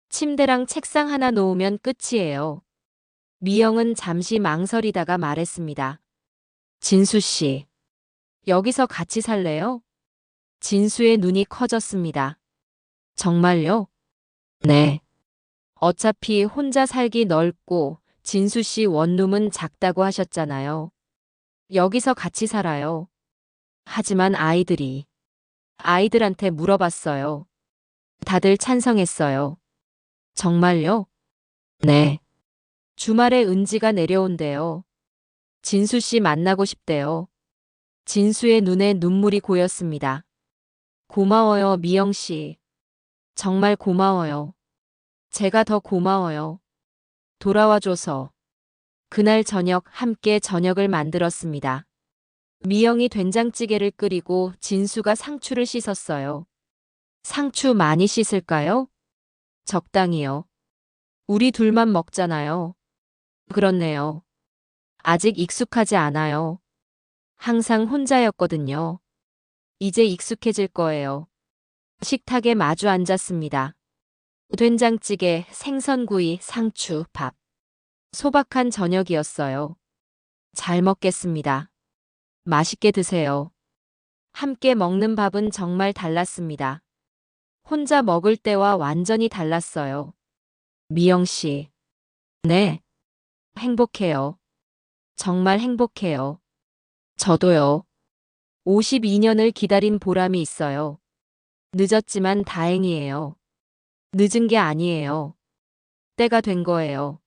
침대랑 책상 하나 놓으면 끝이에요. 미영은 잠시 망설이다가 말했습니다. 진수 씨, 여기서 같이 살래요? 진수의 눈이 커졌습니다. 정말요? 네. 어차피 혼자 살기 넓고 진수 씨 원룸은 작다고 하셨잖아요. 여기서 같이 살아요. 하지만 아이들한테 물어봤어요. 다들 찬성했어요. 정말요? 네. 주말에 은지가 내려온대요. 진수 씨 만나고 싶대요. 진수의 눈에 눈물이 고였습니다. 고마워요, 미영 씨. 정말 고마워요. 제가 더 고마워요. 돌아와줘서. 그날 저녁 함께 저녁을 만들었습니다. 미영이 된장찌개를 끓이고 진수가 상추를 씻었어요. 상추 많이 씻을까요? 적당히요. 우리 둘만 먹잖아요. 그렇네요. 아직 익숙하지 않아요. 항상 혼자였거든요. 이제 익숙해질 거예요. 식탁에 마주 앉았습니다. 된장찌개, 생선구이, 상추, 밥. 소박한 저녁이었어요. 잘 먹겠습니다. 맛있게 드세요. 함께 먹는 밥은 정말 달랐습니다. 혼자 먹을 때와 완전히 달랐어요. 미영 씨. 네. 행복해요. 정말 행복해요. 저도요. 52년을 기다린 보람이 있어요. 늦었지만 다행이에요. 늦은 게 아니에요. 때가 된 거예요.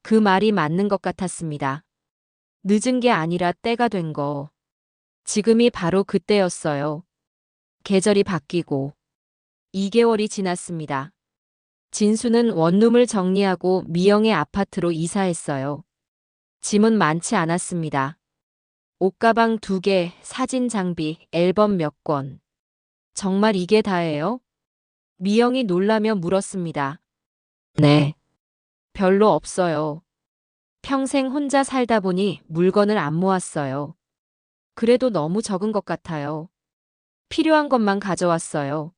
그 말이 맞는 것 같았습니다. 늦은 게 아니라 때가 된 거. 지금이 바로 그때였어요. 계절이 바뀌고 2개월이 지났습니다. 진수는 원룸을 정리하고 미영의 아파트로 이사했어요. 짐은 많지 않았습니다. 옷가방 2개, 사진 장비, 앨범 몇 권. 정말 이게 다예요? 미영이 놀라며 물었습니다. 네. 별로 없어요. 평생 혼자 살다 보니 물건을 안 모았어요. 그래도 너무 적은 것 같아요. 필요한 것만 가져왔어요.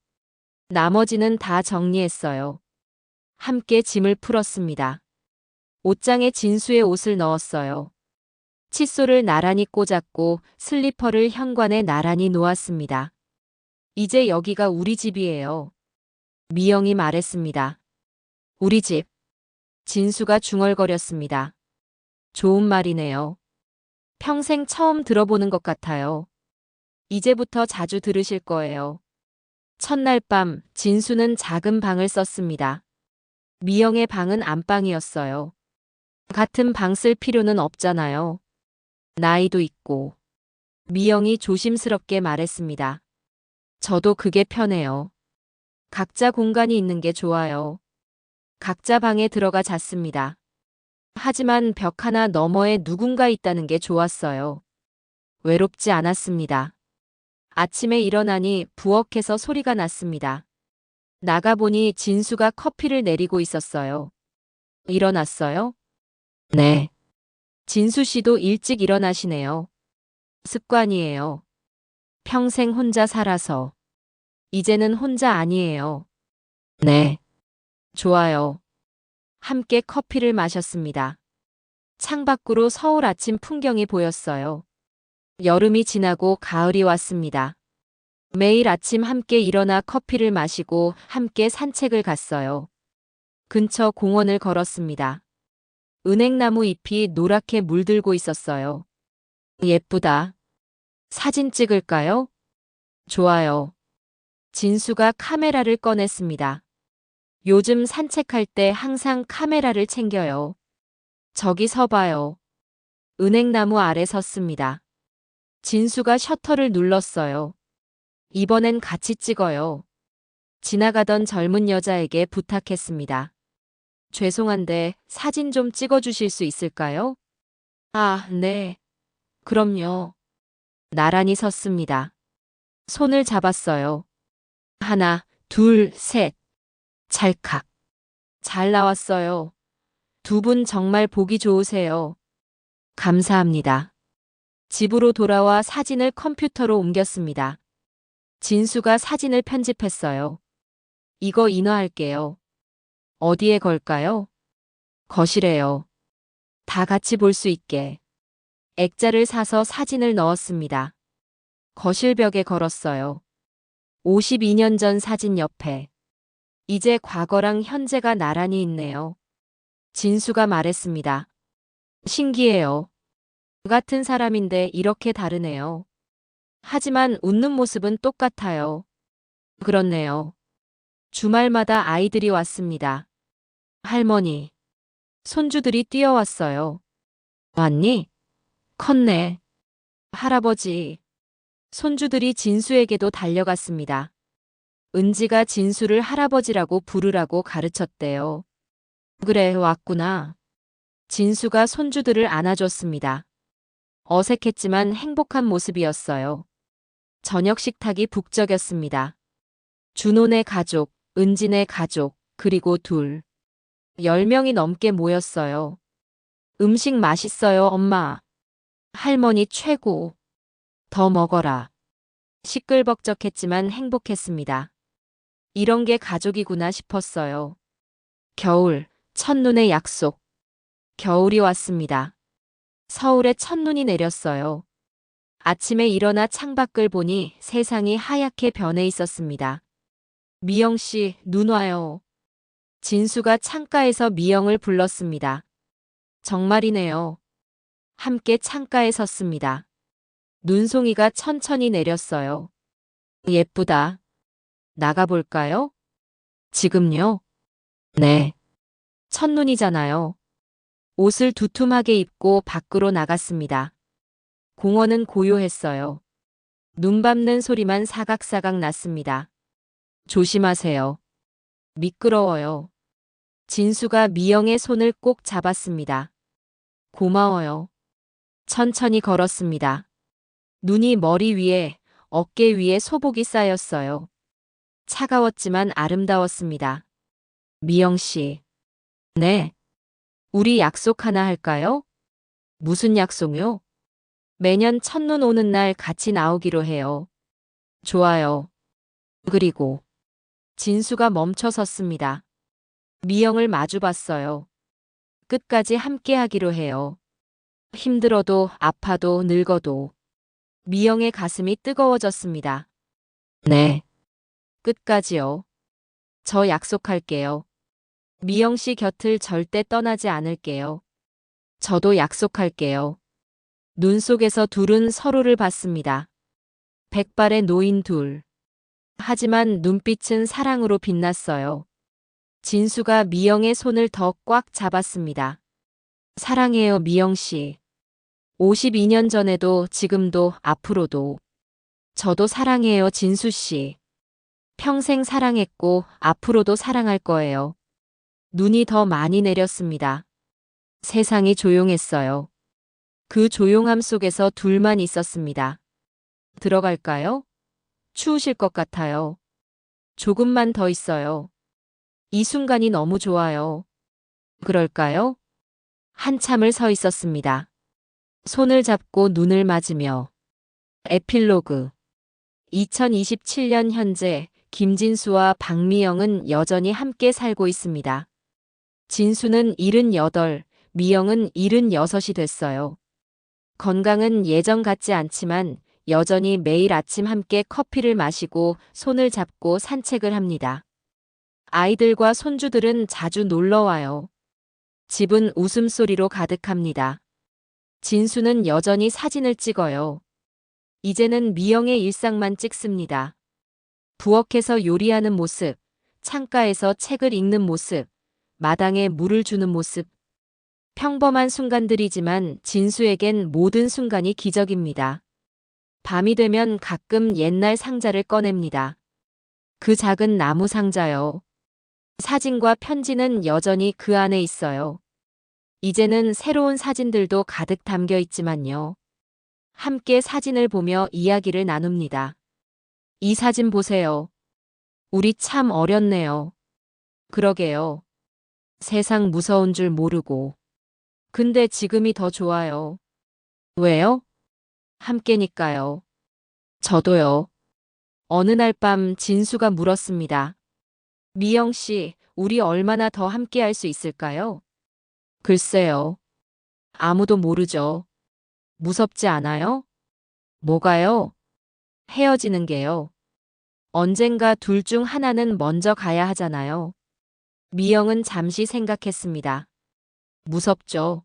나머지는 다 정리했어요. 함께 짐을 풀었습니다. 옷장에 진수의 옷을 넣었어요. 칫솔을 나란히 꽂았고 슬리퍼를 현관에 나란히 놓았습니다. 이제 여기가 우리 집이에요. 미영이 말했습니다. 우리 집. 진수가 중얼거렸습니다. 좋은 말이네요. 평생 처음 들어보는 것 같아요. 이제부터 자주 들으실 거예요. 첫날 밤 진수는 작은 방을 썼습니다. 미영의 방은 안방이었어요. 같은 방 쓸 필요는 없잖아요. 나이도 있고. 미영이 조심스럽게 말했습니다. 저도 그게 편해요. 각자 공간이 있는 게 좋아요. 각자 방에 들어가 잤습니다. 하지만 벽 하나 너머에 누군가 있다는 게 좋았어요. 외롭지 않았습니다. 아침에 일어나니 부엌에서 소리가 났습니다. 나가보니 진수가 커피를 내리고 있었어요. 일어났어요? 네. 진수 씨도 일찍 일어나시네요. 습관이에요. 평생 혼자 살아서. 이제는 혼자 아니에요. 네. 좋아요. 함께 커피를 마셨습니다. 창밖으로 서울 아침 풍경이 보였어요. 여름이 지나고 가을이 왔습니다. 매일 아침 함께 일어나 커피를 마시고 함께 산책을 갔어요. 근처 공원을 걸었습니다. 은행나무 잎이 노랗게 물들고 있었어요. 예쁘다. 사진 찍을까요? 좋아요. 진수가 카메라를 꺼냈습니다. 요즘 산책할 때 항상 카메라를 챙겨요. 저기 서봐요. 은행나무 아래 섰습니다. 진수가 셔터를 눌렀어요. 이번엔 같이 찍어요. 지나가던 젊은 여자에게 부탁했습니다. 죄송한데 사진 좀 찍어주실 수 있을까요? 아, 네. 그럼요. 나란히 섰습니다. 손을 잡았어요. 하나, 둘, 셋. 찰칵. 잘 나왔어요. 두 분 정말 보기 좋으세요. 감사합니다. 집으로 돌아와 사진을 컴퓨터로 옮겼습니다. 진수가 사진을 편집했어요. 이거 인화할게요. 어디에 걸까요? 거실에요. 다 같이 볼 수 있게. 액자를 사서 사진을 넣었습니다. 거실 벽에 걸었어요. 52년 전 사진 옆에. 이제 과거랑 현재가 나란히 있네요. 진수가 말했습니다. 신기해요. 같은 사람인데 이렇게 다르네요. 하지만 웃는 모습은 똑같아요. 그렇네요. 주말마다 아이들이 왔습니다. 할머니, 손주들이 뛰어왔어요. 왔니? 컸네. 할아버지. 손주들이 진수에게도 달려갔습니다. 은지가 진수를 할아버지라고 부르라고 가르쳤대요. 그래, 왔구나. 진수가 손주들을 안아줬습니다. 어색했지만 행복한 모습이었어요. 저녁 식탁이 북적였습니다. 준호네 가족, 은진의 가족, 그리고 둘. 10명이 넘게 모였어요. 음식 맛있어요, 엄마. 할머니 최고. 더 먹어라. 시끌벅적했지만 행복했습니다. 이런 게 가족이구나 싶었어요. 겨울, 첫눈의 약속. 겨울이 왔습니다. 서울에 첫눈이 내렸어요. 아침에 일어나 창밖을 보니 세상이 하얗게 변해 있었습니다. 미영 씨, 눈 와요. 진수가 창가에서 미영을 불렀습니다. 정말이네요. 함께 창가에 섰습니다. 눈송이가 천천히 내렸어요. 예쁘다. 나가볼까요? 지금요? 네. 첫눈이잖아요. 옷을 두툼하게 입고 밖으로 나갔습니다. 공원은 고요했어요. 눈 밟는 소리만 사각사각 났습니다. 조심하세요. 미끄러워요. 진수가 미영의 손을 꼭 잡았습니다. 고마워요. 천천히 걸었습니다. 눈이 머리 위에, 어깨 위에 소복이 쌓였어요. 차가웠지만 아름다웠습니다. 미영 씨. 네. 우리 약속 하나 할까요? 무슨 약속요? 매년 첫눈 오는 날 같이 나오기로 해요. 좋아요. 그리고 진수가 멈춰 섰습니다. 미영을 마주 봤어요. 끝까지 함께 하기로 해요. 힘들어도 아파도 늙어도. 미영의 가슴이 뜨거워졌습니다. 네. 끝까지요. 저 약속할게요. 미영 씨 곁을 절대 떠나지 않을게요. 저도 약속할게요. 눈 속에서 둘은 서로를 봤습니다. 백발의 노인 둘. 하지만 눈빛은 사랑으로 빛났어요. 진수가 미영의 손을 더 꽉 잡았습니다. 사랑해요, 미영 씨. 52년 전에도 지금도 앞으로도. 저도 사랑해요, 진수 씨. 평생 사랑했고 앞으로도 사랑할 거예요. 눈이 더 많이 내렸습니다. 세상이 조용했어요. 그 조용함 속에서 둘만 있었습니다. 들어갈까요? 추우실 것 같아요. 조금만 더 있어요. 이 순간이 너무 좋아요. 그럴까요? 한참을 서 있었습니다. 손을 잡고 눈을 맞으며. 에필로그. 2027년 현재 김진수와 박미영은 여전히 함께 살고 있습니다. 진수는 78, 미영은 76이 됐어요. 건강은 예전 같지 않지만 여전히 매일 아침 함께 커피를 마시고 손을 잡고 산책을 합니다. 아이들과 손주들은 자주 놀러 와요. 집은 웃음소리로 가득합니다. 진수는 여전히 사진을 찍어요. 이제는 미영의 일상만 찍습니다. 부엌에서 요리하는 모습, 창가에서 책을 읽는 모습, 마당에 물을 주는 모습. 평범한 순간들이지만 진수에겐 모든 순간이 기적입니다. 밤이 되면 가끔 옛날 상자를 꺼냅니다. 그 작은 나무 상자요. 사진과 편지는 여전히 그 안에 있어요. 이제는 새로운 사진들도 가득 담겨 있지만요. 함께 사진을 보며 이야기를 나눕니다. 이 사진 보세요. 우리 참 어렸네요. 그러게요. 세상 무서운 줄 모르고. 근데 지금이 더 좋아요. 왜요? 함께니까요. 저도요. 어느 날 밤 진수가 물었습니다. 미영 씨, 우리 얼마나 더 함께 할 수 있을까요? 글쎄요. 아무도 모르죠. 무섭지 않아요? 뭐가요? 헤어지는 게요. 언젠가 둘 중 하나는 먼저 가야 하잖아요. 미영은 잠시 생각했습니다. 무섭죠.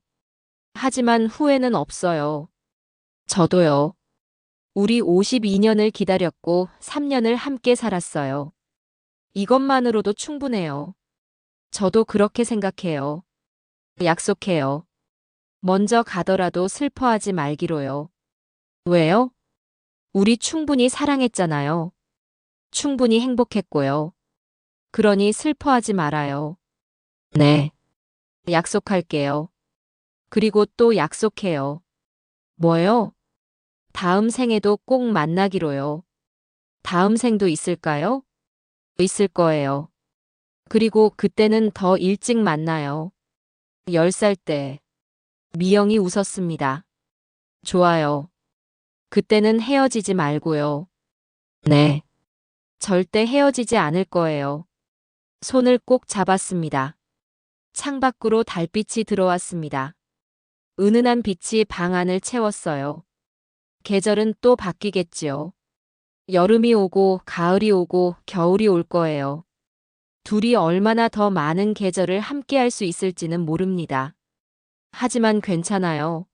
하지만 후회는 없어요. 저도요. 우리 52년을 기다렸고 3년을 함께 살았어요. 이것만으로도 충분해요. 저도 그렇게 생각해요. 약속해요. 먼저 가더라도 슬퍼하지 말기로요. 왜요? 우리 충분히 사랑했잖아요. 충분히 행복했고요. 그러니 슬퍼하지 말아요. 네. 약속할게요. 그리고 또 약속해요. 뭐요? 다음 생에도 꼭 만나기로요. 다음 생도 있을까요? 있을 거예요. 그리고 그때는 더 일찍 만나요. 10살 때. 미영이 웃었습니다. 좋아요. 그때는 헤어지지 말고요. 네. 절대 헤어지지 않을 거예요. 손을 꼭 잡았습니다. 창밖으로 달빛이 들어왔습니다. 은은한 빛이 방 안을 채웠어요. 계절은 또 바뀌겠지요. 여름이 오고 가을이 오고 겨울이 올 거예요. 둘이 얼마나 더 많은 계절을 함께할 수 있을지는 모릅니다. 하지만 괜찮아요.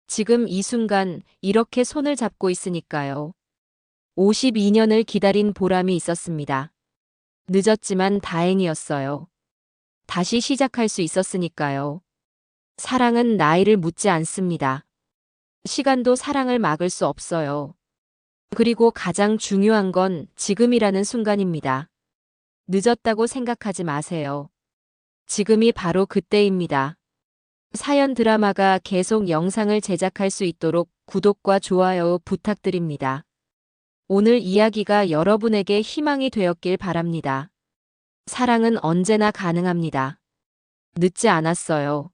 지금 이 순간 이렇게 손을 잡고 있으니까요. 52년을 기다린 보람이 있었습니다. 늦었지만 다행이었어요. 다시 시작할 수 있었으니까요. 사랑은 나이를 묻지 않습니다. 시간도 사랑을 막을 수 없어요. 그리고 가장 중요한 건 지금이라는 순간입니다. 늦었다고 생각하지 마세요. 지금이 바로 그때입니다. 사연 드라마가 계속 영상을 제작할 수 있도록 구독과 좋아요 부탁드립니다. 오늘 이야기가 여러분에게 희망이 되었길 바랍니다. 사랑은 언제나 가능합니다. 늦지 않았어요.